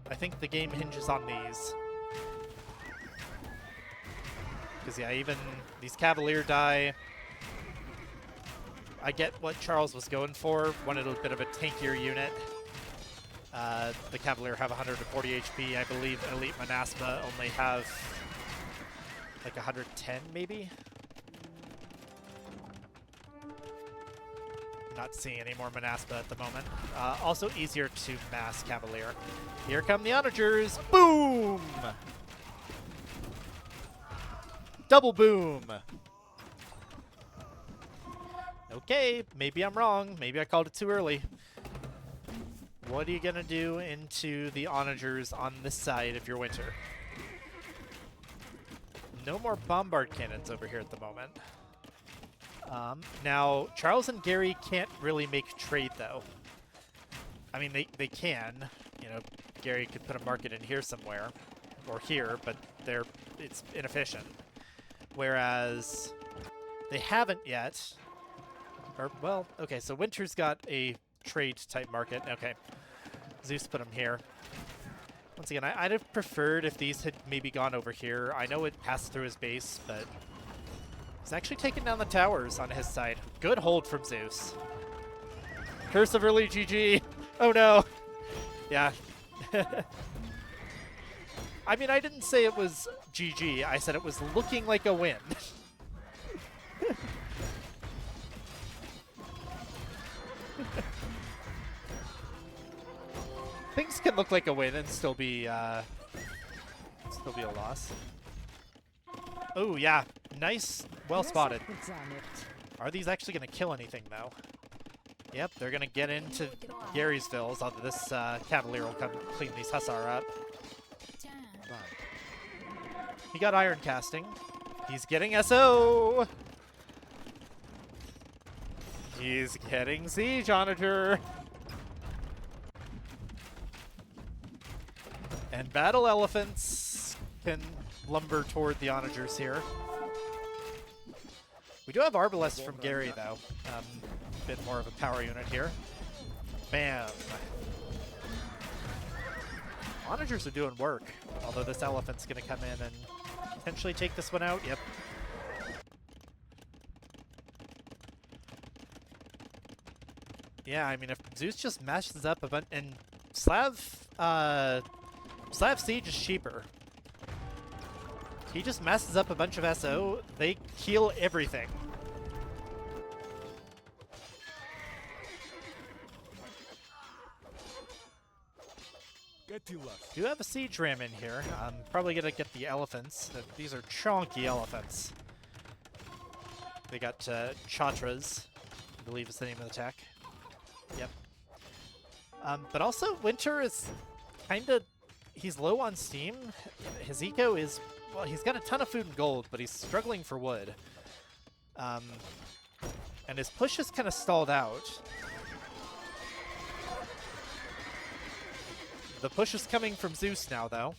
I think the game hinges on these. Because, yeah, even these Cavalier die... I get what Charles was going for. Wanted a bit of a tankier unit. The Cavalier have 140 HP. I believe Elite Manaspa only have like 110, maybe? Not seeing any more Manaspa at the moment. Also easier to mass Cavalier. Here come the onagers. Boom! Double boom! Okay, maybe I'm wrong. Maybe I called it too early. What are you going to do into the onagers on this side if you're Winter? No more bombard cannons over here at the moment. Now, Charles and Gary can't really make trade, though. I mean, they can. You know, Gary could put a market in here somewhere. Or here, but it's inefficient. Whereas they haven't yet... Or, well, okay, so Winter's got a trade-type market. Okay. Zeus put him here. Once again, I'd have preferred if these had maybe gone over here. I know it passed through his base, but he's actually taking down the towers on his side. Good hold from Zeus. Curse of early GG. Oh, no. Yeah. I mean, I didn't say it was GG. I said it was looking like a win. Things can look like a win and still be a loss. Oh yeah, nice, well spotted. Are these actually going to kill anything though? Yep, they're going to get into Gary's vills. Although this Cavalier will come clean these Hussar up. He got Iron Casting. He's getting SO. He's getting Siege Onager. And Battle Elephants can lumber toward the onagers here. We do have Arbalest from Gary, though. A bit more of a power unit here. Bam! Onagers are doing work, although this elephant's going to come in and potentially take this one out. Yep. Yeah, I mean, if Zeus just mashes up a bunch... And Slav Siege is cheaper. He just messes up a bunch of SO, they heal everything. Do have a Siege Ram in here. I'm probably going to get the elephants. These are chonky elephants. They got Chatras, I believe is the name of the tech. Yep. But also, Winter is kind of... He's low on steam. His eco is... Well, he's got a ton of food and gold, but he's struggling for wood. And his push is kind of stalled out. The push is coming from Zeus now, though.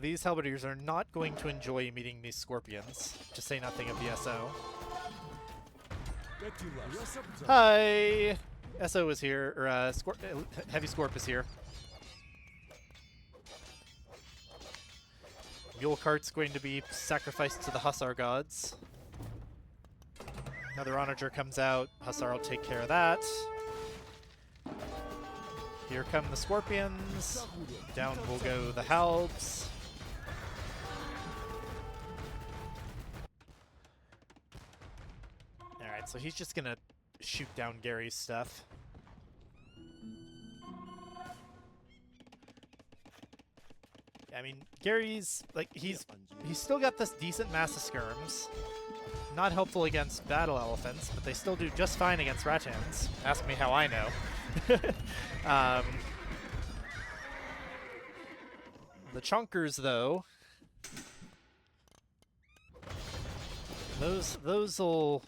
These Halberdiers are not going to enjoy meeting these Scorpions, to say nothing of the SO. Hi! SO is here, or Heavy Scorp is here. Mule Cart's going to be sacrificed to the Hussar gods. Another Onager comes out. Hussar will take care of that. Here come the Scorpions. Down will go the Halbs. Alright, so he's just gonna shoot down Gary's stuff. I mean, Gary's, like, he's still got this decent mass of skirms. Not helpful against battle elephants, but they still do just fine against rattans. Ask me how I know. The chunkers, though, those'll.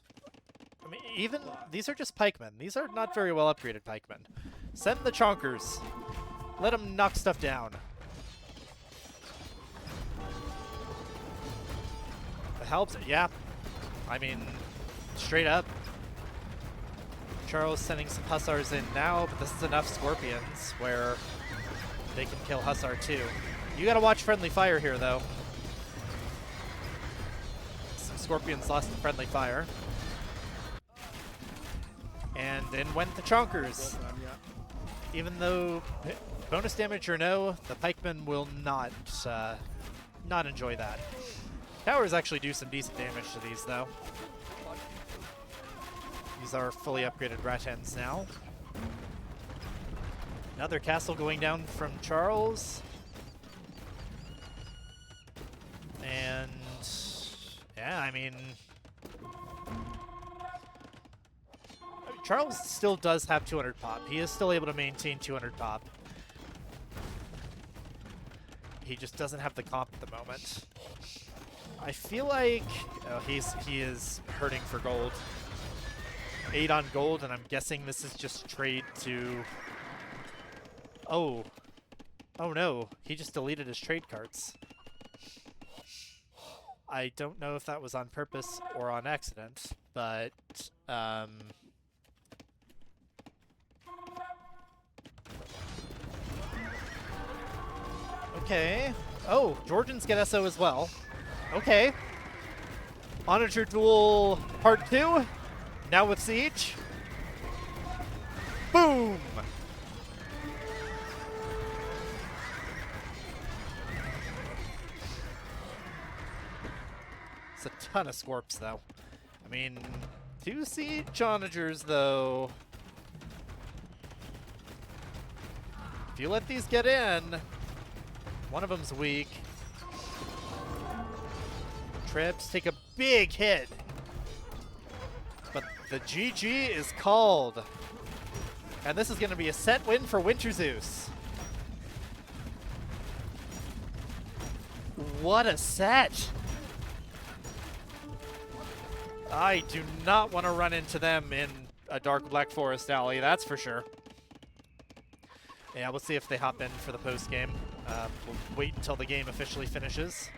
I mean, even these are just pikemen. These are not very well upgraded pikemen. Send the chunkers. Let them knock stuff down. The Halbs, yeah. I mean, straight up. Charles sending some Hussars in now, but this is enough Scorpions where they can kill Hussar too. You gotta watch friendly fire here, though. Some Scorpions lost to friendly fire. And in went the Chonkers. Even though bonus damage or no, the pikemen will not enjoy that. Towers actually do some decent damage to these, though. These are fully upgraded rattans now. Another castle going down from Charles. And yeah, I mean, Charles still does have 200 pop. He is still able to maintain 200 pop. He just doesn't have the comp at the moment. I feel like he is hurting for gold. 8 on gold, and I'm guessing this is just trade to. Oh no, he just deleted his trade cards. I don't know if that was on purpose or on accident, but okay. Oh, Georgians get SO as well. Okay. Onager Duel Part 2. Now with Siege. Boom! It's a ton of Scorps, though. I mean, 2 Siege Onagers, though. If you let these get in, one of them's weak. Trips take a big hit. But the GG is called. And this is going to be a set win for WinterZeus. What a set! I do not want to run into them in a Dark Black Forest alley, that's for sure. Yeah, we'll see if they hop in for the post-game. We'll wait until the game officially finishes.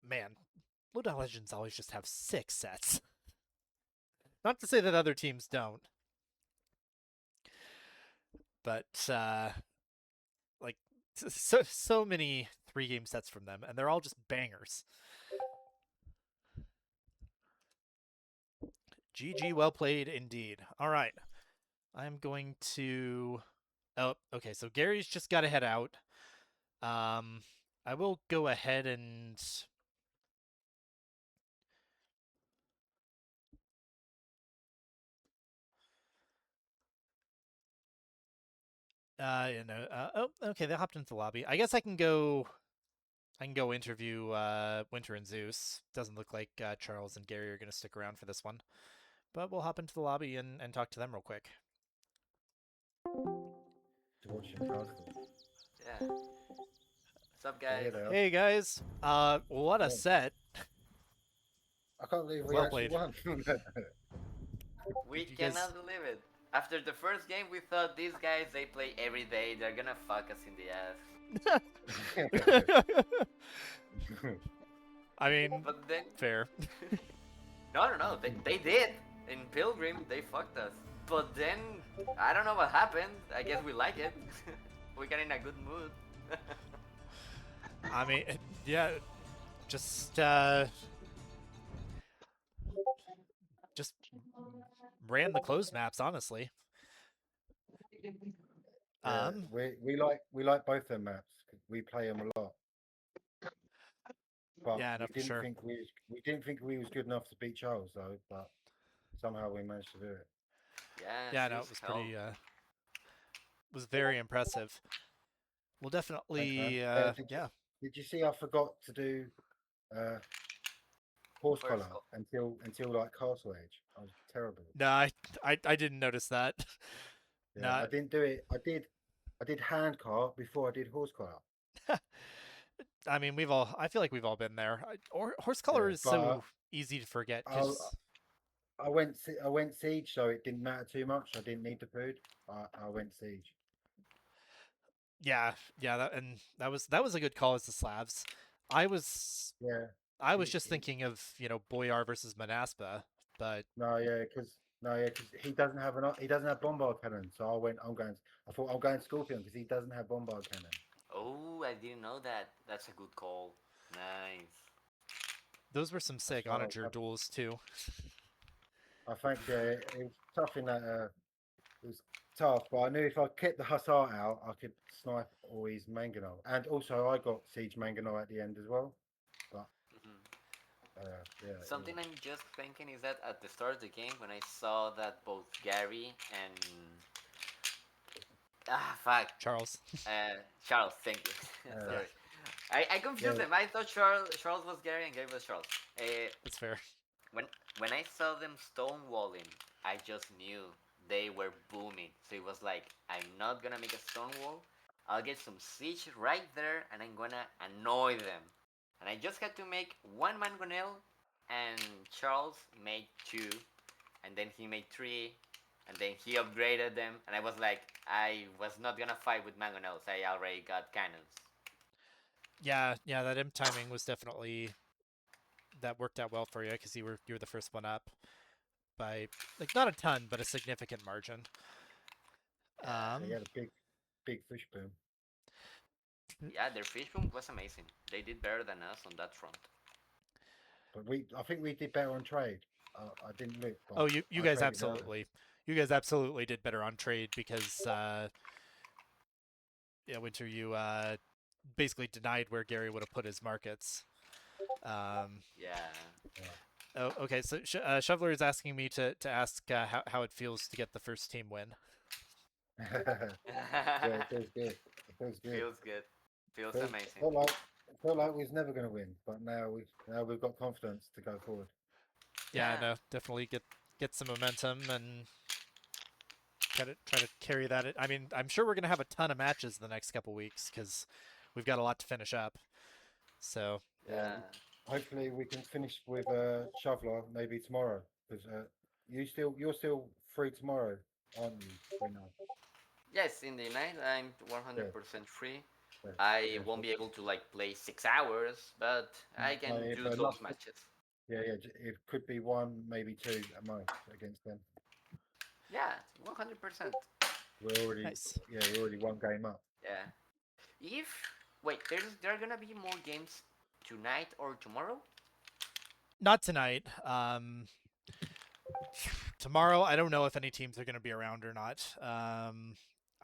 Man, Low Elo Legends always just have 6 sets. Not to say that other teams don't. But, like, so many 3-game sets from them, and they're all just bangers. GG, well played indeed. All right. I'm going to... Oh, okay, so Gary's just got to head out. I will go ahead and... oh, okay, they hopped into the lobby. I guess I can go interview Winter and Zeus. Doesn't look like Charles and Gary are going to stick around for this one. But we'll hop into the lobby and talk to them real quick. Yeah. What's up, guys? Hey, guys. What a set. I can't believe we Well actually played. won. We You guys- cannot believe it. After the first game, we thought these guys, they play every day. They're gonna fuck us in the ass. I mean, But then, fair. no, they did. In Pilgrim, they fucked us. But then, I don't know what happened. I guess we like it. We got in a good mood. I mean, yeah, just ran the closed maps, honestly. Yeah, we like both their maps. We play them a lot, but Yeah, no, for sure. we didn't think we was good enough to beat Charles though. But somehow we managed to do it. Yeah, no, Zeus it was help. pretty was very impressive. We'll Thanks, man. definitely yeah. Did you see? I forgot to do uh, horse First collar call. until like castle edge. I was terrible. No, I didn't notice that. Yeah, No. I didn't do it. I did hand cart before I did horse collar. I mean, I feel like we've all been there. Or horse color Yeah, is but so easy to forget I, cuz I went siege, so it didn't matter too much. I didn't need the food. I went siege. yeah, and that was a good call as the Slavs. I was Yeah. just thinking of, Boyar versus Manaspa, but No, yeah, because he doesn't have bombard cannon. So I thought I'm going Scorpion because he doesn't have bombard cannon. Oh, I didn't know that. That's a good call. Nice. those were some sick So onager duels too. I think it was tough in that. It was tough, but I knew if I kept the Hussar out, I could snipe all his Mangonel. And also, I got Siege Mangonel at the end as well. But yeah. Something I'm just thinking is that at the start of the game, when I saw that both Gary and Charles. Charles, thank you. Sorry, I confused them. I thought Charles was Gary and Gary was Charles. That's fair. When I saw them stonewalling, I just knew they were booming. So it was like, I'm not gonna make a stonewall. I'll get some siege right there, and I'm gonna annoy them. And I just had to make one mangonel, and Charles made two, and then he made three, and then he upgraded them, and I was like, I was not gonna fight with mangonels. I already got cannons. Yeah, that imp timing was definitely that worked out well for you because you were the first one up by like not a ton, but a significant margin. They had a big fish boom. Yeah, their fish boom was amazing. They did better than us on that front. But I think we did better on trade. I didn't look. Oh, you guys absolutely, did better on trade because yeah, Winter, you basically denied where Gary would have put his markets. Yeah. Oh, okay. So Shoveler is asking me to ask how it feels to get the first team win. Yeah, it feels good. It feels good. Feels good. Feels amazing. Felt like we was never going to win, but now we've got confidence to go forward. Yeah, no, definitely get some momentum and try to carry that. I mean, I'm sure we're gonna have a ton of matches the next couple weeks because we've got a lot to finish up. So yeah. Hopefully we can finish with Shoveler maybe tomorrow because you're still free tomorrow, aren't you? Yes, in the night I'm 100% free. I won't be able to like play 6 hours, but I can do those matches. Yeah, it could be one, maybe two at most against them. Yeah, 100%. We're already nice. Yeah, we're already one game up. Yeah. There are gonna be more games tonight or tomorrow? Not tonight. Tomorrow, I don't know if any teams are going to be around or not.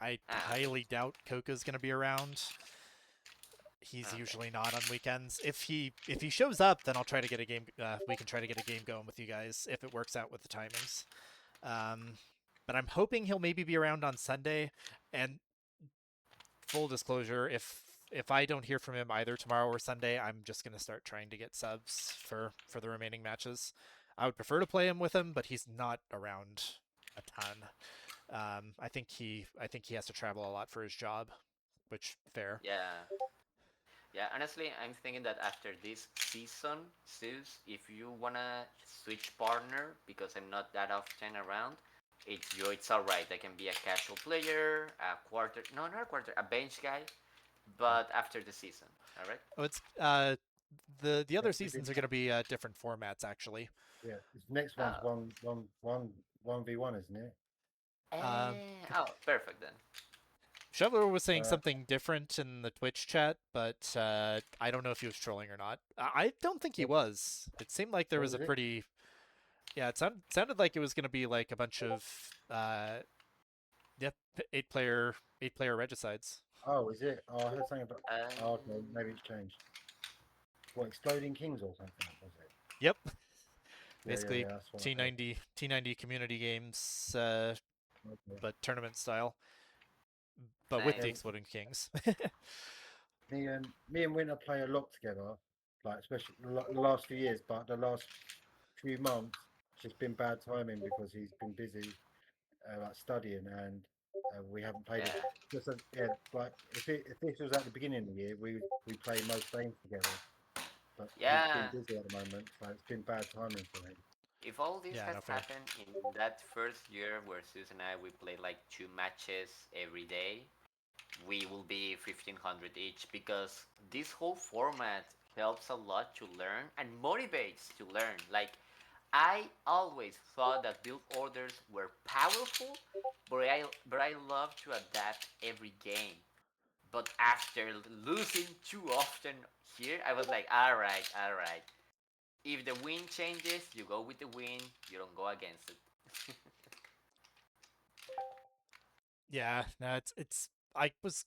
I highly doubt Coca's going to be around. He's usually not on weekends. If he shows up, then I'll try to get a game. We can try to get a game going with you guys if it works out with the timings. But I'm hoping he'll maybe be around on Sunday. And full disclosure, if I don't hear from him either tomorrow or Sunday, I'm just going to start trying to get subs for the remaining matches. I would prefer to play him with him, but he's not around a ton. I think he has to travel a lot for his job, which fair. Yeah, honestly, I'm thinking that after this season, Zeus, if you wanna switch partner, because I'm not that often around, it's alright. I can be a casual player, a quarter, no, not a quarter, a bench guy, but after the season, all right? Oh, it's the Yeah, other seasons are going to be different formats actually. yeah. This next one's Uh, 1v1, isn't it? oh, perfect then. Shoveler was saying Uh, something different in the Twitch chat, but I don't know if he was trolling or not. I don't think he what, was. It seemed like there what was was a it? pretty yeah. It sounded like it was going to be like a bunch of yeah, eight player regicides. Oh, is it? Oh, I heard something about. Um, Oh, okay, maybe it's changed. What, Exploding Kings or something? Was it? Yep, Yeah, yeah, basically yeah. That's what I heard. T90 community games, Okay. but tournament style, but with Yeah, the nice. Exploding Kings. me and Winter play a lot together, like especially the last few years. But the last few months, it's just been bad timing because he's been busy, like studying, and we haven't played Yeah, it. Just yeah, like if this was at the beginning of the year, we play most games together. But he's been yeah. busy at the moment, so it's been bad timing for him. If all this Yeah, has no fair. happened in that first year where Zeus and I we played like 2 matches every day, we will be 1500 each because this whole format helps a lot to learn and motivates to learn. Like I always thought that build orders were powerful, but I love to adapt every game. But after losing too often here, I was like, all right. If the wind changes, you go with the wind. You don't go against it. Yeah, no, it's I was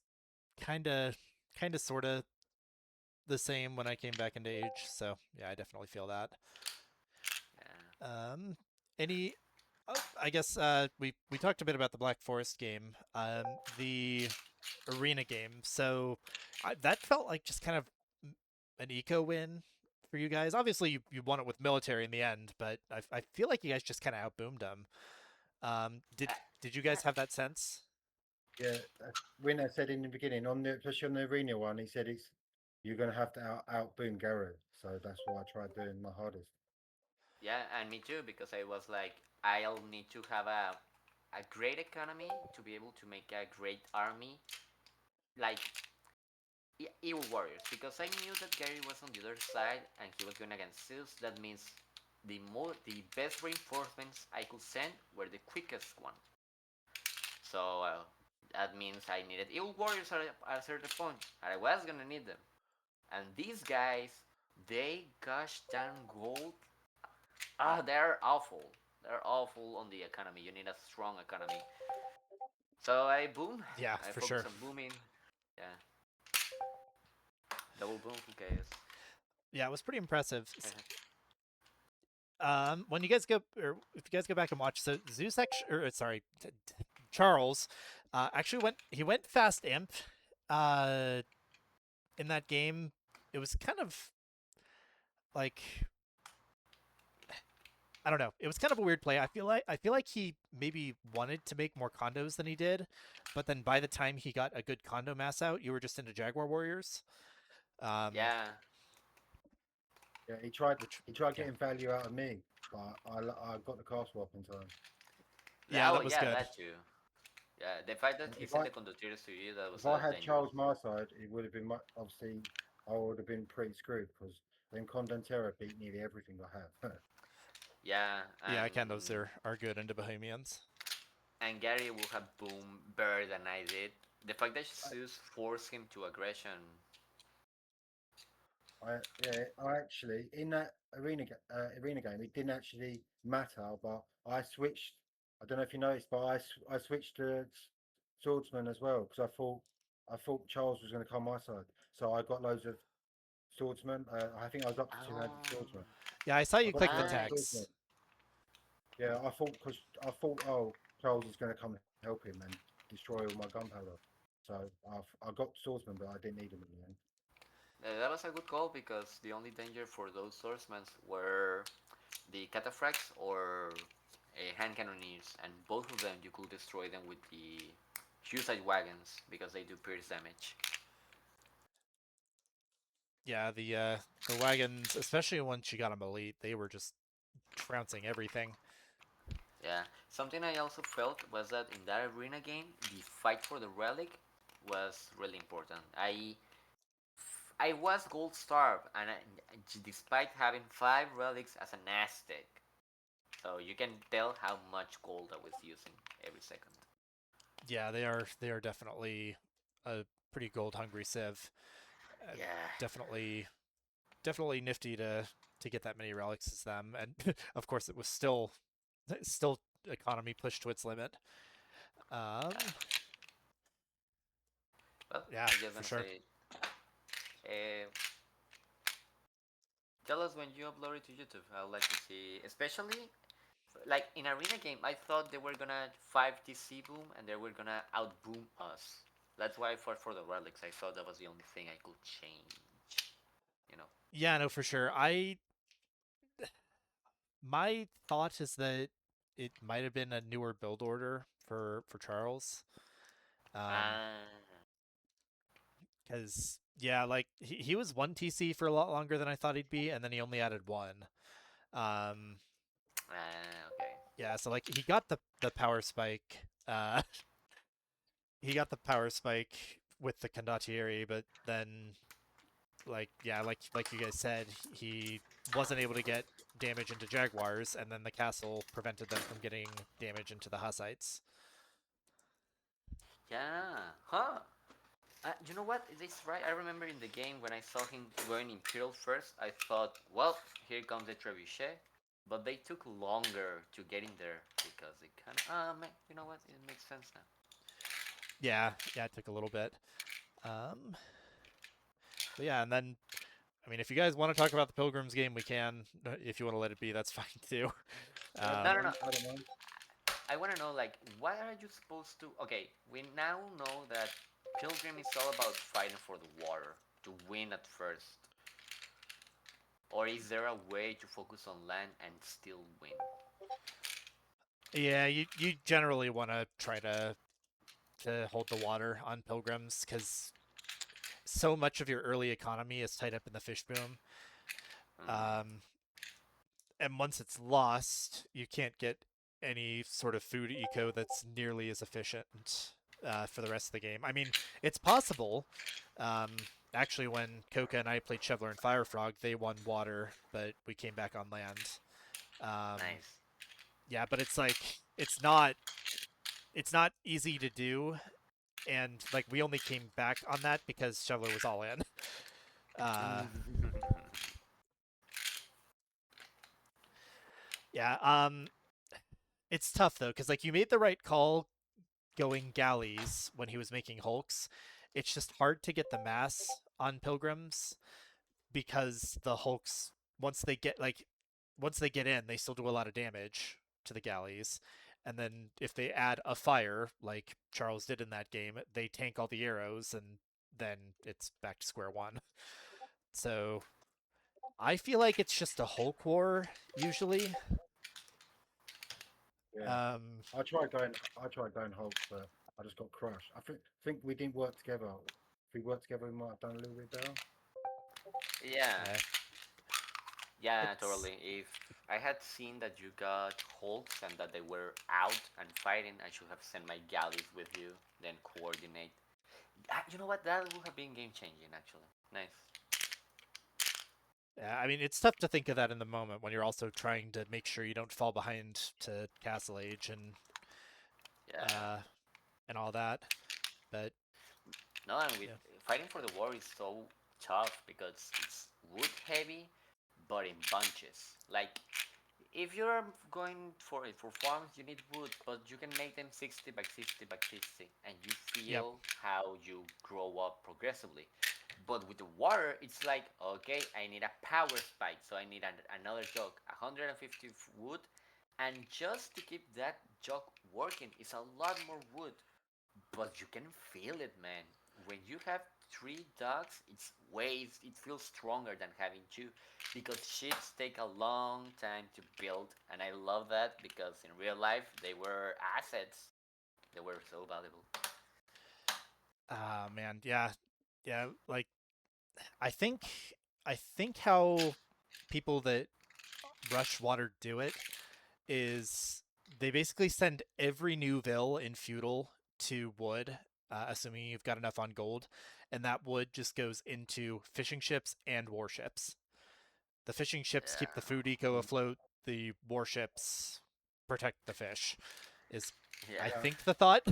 kind of sort of the same when I came back into Age, so yeah, I definitely feel that. Yeah. Um, any, I guess we talked a bit about the Black Forest game, the arena game. So that felt like just kind of an eco win for you guys. Obviously, you won it with military in the end, but I feel like you guys just kind of outboomed them. Uh, Did you yeah. guys have that sense? Yeah, Winner said in the beginning on the especially on the arena one, he said it's you're gonna have to out boom Garrett. So that's why I tried doing my hardest. Yeah, and me too, because I was like, I'll need to have a great economy to be able to make a great army, like evil warriors. Because I knew that Gary was on the other side and he was going against Zeus. That means the best reinforcements I could send were the quickest one. So that means I needed evil warriors at a certain point, and I was gonna need them. And these guys, they gosh damn gold. They're awful. They're awful on the economy. You need a strong economy. So I boom. Yeah, I for focus sure. on booming. Yeah, double boom for chaos. Yeah, it was pretty impressive. When you guys go, or if you guys go back and watch, so Zeus actually, or sorry, Charles, actually went fast imp, uh, in that game. It was kind of like I don't know. It was kind of a weird play. I feel like he maybe wanted to make more condos than he did, but then by the time he got a good condo mass out, you were just into Jaguar Warriors. Um, Yeah, Yeah, which he tried yeah, getting value out of me, but I got the cast swap in time. yeah, that was yeah, good. that too. Yeah, the fact that he If sent I the conductores to you, that was if I had dangerous. Charles my side, it would have been obviously I would have been pretty screwed because then Condentera beat nearly everything I have. Yeah, Yeah, those are good into Bohemians. and Gary would have boom better than I did. The fact that I, Zeus forced him to aggression. I actually in that arena game it didn't actually matter, but I switched. I don't know if you noticed, but I switched to swordsman as well because I thought Charles was going to come my side, so I got loads of swordsman. I think I was up to 200 Oh, swordsman. Yeah, I saw I you got click the 200 nice. swordsman. tags. Yeah, I thought oh Charles is going to come help him and destroy all my gunpowder. So I got swordsman, but I didn't need him in the end. That was a good call because the only danger for those swordsmen were the cataphracts or hand cannoneers, and both of them you could destroy them with the suicide wagons because they do pierce damage. Yeah, the wagons, especially once you got them elite, they were just trouncing everything. Yeah. Something I also felt was that in that arena game, the fight for the relic was really important. I was gold starved, and despite having 5 relics as an Aztec, so you can tell how much gold I was using every second. Yeah, they are definitely a pretty gold hungry Civ. Uh, Yeah. definitely nifty to get that many relics as them, and of course it was still economy pushed to its limit. Um, Well, yeah, I'm just for gonna sure. say, uh, tell us when you upload it to YouTube. I'd like to see, especially like in arena game. I thought they were gonna 5TC boom and they were gonna outboom us. That's why I fought for the relics. I thought that was the only thing I could change. You know. Yeah, no, for sure. I My thought is that it might have been a newer build order for Charles. Ah, Because yeah, like he was one TC for a lot longer than I thought he'd be, and then he only added one. Um, okay. yeah, so like he got the power spike. He got the power spike with the condottieri, but then like yeah, like you guys said, he wasn't able to get damage into jaguars, and then the castle prevented them from getting damage into the Hussites. Yeah. Huh. You know what? This right. I remember in the game when I saw him going Imperial first, I thought, well, here comes the trebuchet. But they took longer to get in there because they kind of. You know what? It makes sense now. Yeah, yeah, it took a little bit. Um, but yeah, and then I mean, if you guys want to talk about the Pilgrims game, we can. If you want to let it be, that's fine too. I No, don't Um, no, no. mind. I don't mind. I want to know, like, what are you supposed to? Okay, we now know that Pilgrim is all about fighting for the water to win at first. Or is there a way to focus on land and still win? yeah, you generally want to try to hold the water on Pilgrims because so much of your early economy is tied up in the fish boom. Mm, Um, and once it's lost, you can't get any sort of food eco that's nearly as efficient for the rest of the game. I mean, it's possible. Actually, when Coca and I played Shoveler and Firefrog, they won water, but we came back on land. Um, nice. yeah, but it's like it's not easy to do, and like we only came back on that because Shoveler was all in. Uh, yeah, it's tough though because like you made the right call going galleys when he was making hulks. It's just hard to get the mass on pilgrims because the hulks once they get in, they still do a lot of damage to the galleys. And then if they add a fire, like Charles did in that game, they tank all the arrows and then it's back to square one. So I feel like it's just a Hulk war usually. Yeah. Um, I tried going Hulk, but I just got crushed. I think we didn't work together. If we worked together, we might have done a little bit better. Yeah, yeah, yeah, it's totally. If I had seen that you got Hulks and that they were out and fighting, I should have sent my galleys with you, then coordinate. You know what? That would have been game changing, actually. Nice. yeah, I mean it's tough to think of that in the moment when you're also trying to make sure you don't fall behind to Castle Age Yeah. uh and all that. But No, and with yeah, fighting for the war is so tough because it's wood heavy, but in bunches. Like if you're going for it for farms, you need wood, but you can make them 60 by 60 by 60, and you yep. feel how you grow up progressively. But with the water, it's like, okay, I need a power spike, so I need another jug, 150 wood, and just to keep that jug working is a lot more wood. But you can feel it, man. When you have 3 dogs, it feels stronger than having two, because ships take a long time to build, and I love that because in real life they were assets. They were so valuable. Ah man, yeah. Yeah, like I think I think how people that rush water do it is they basically send every new vill in feudal to wood, assuming you've got enough on gold, and that wood just goes into fishing ships and warships. The fishing ships keep the food eco Yeah. afloat. The warships protect the fish. Is I Yeah. Yeah. think the thought.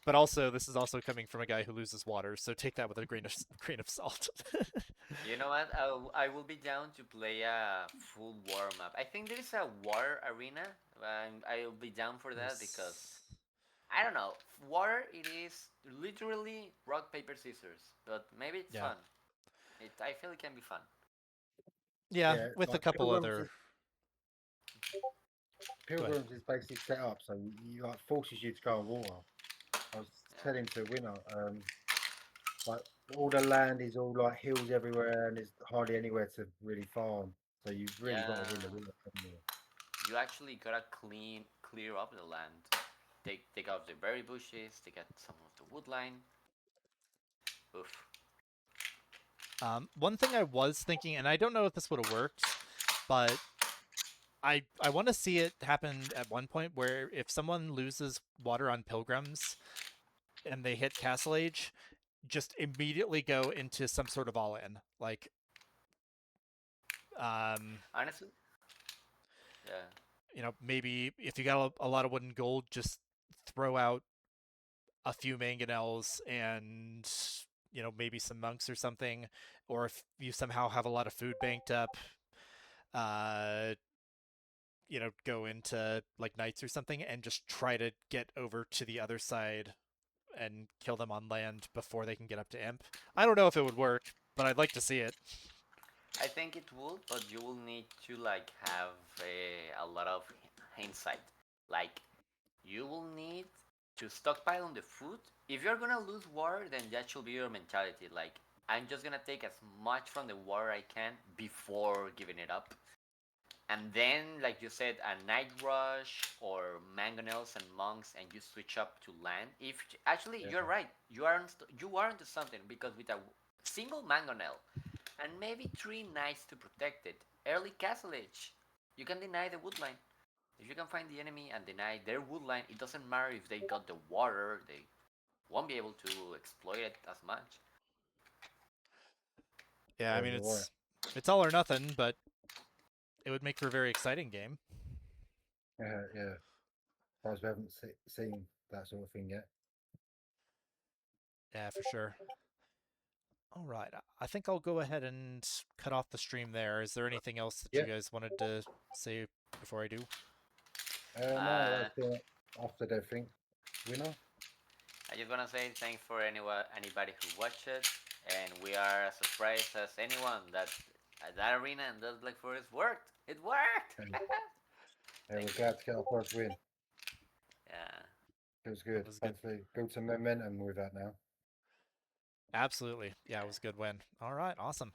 But also, this is also coming from a guy who loses water, so take that with a grain of salt. You know what? I will be down to play a full war map. I think there is a war arena. I'll be down for that because There's- I don't know. War it is literally rock paper scissors, but maybe it's yeah, fun. I feel it can be fun. yeah, Yeah, with a like couple other. Go ahead. Pilgrims is basically set up so you like forces you to go on water. I was Yeah. telling to Winner, like all the land is all like hills everywhere, and there's hardly anywhere to really farm. So you've really got to Yeah. win the winter. Haven't you? You actually gotta clear up the land. Take out the berry bushes. Take out some of the wood line. Oof. One thing I was thinking, and I don't know if this would have worked, but I want to see it happen at one point where if someone loses water on pilgrims and they hit castle age, just immediately go into some sort of all in. Like, um, Honestly, yeah. maybe if you got a lot of wood and gold, just throw out a few mangonels and maybe some monks or something, or if you somehow have a lot of food banked up, uh, go into like knights or something and just try to get over to the other side and kill them on land before they can get up to imp. I don't know if it would work, but I'd like to see it. I think it would, but you will need to like have a lot of hindsight. Like you will need to stockpile on the food. If you're gonna lose water, then that should be your mentality. Like I'm just gonna take as much from the water I can before giving it up. And then, like you said, a night rush or mangonels and monks, and you switch up to land. If actually Yeah, you're right, you are into something because with a single mangonel and maybe three knights to protect it, early castle age, you can deny the woodline. If you can find the enemy and deny their woodline, it doesn't matter if they got the water; they won't be able to exploit it as much. Yeah, I yeah, mean you're right. it's all or nothing, but it would make for a very exciting game. Yeah. As we haven't seen that sort of thing yet. Yeah, for sure. All right, I think I'll go ahead and cut off the stream there. Is there anything else that you Yeah. guys wanted to say before I do? No, Uh, that's after everything. Winner. I just wanna say thanks for anybody who watched it, and we are as surprised as anyone that that arena and that Black Forest worked. It worked. And we're Thank you. glad to get our first win. Yeah. It was That good. was good. Hopefully, build some momentum with that now. Absolutely. Yeah, it was a good win. All right, awesome.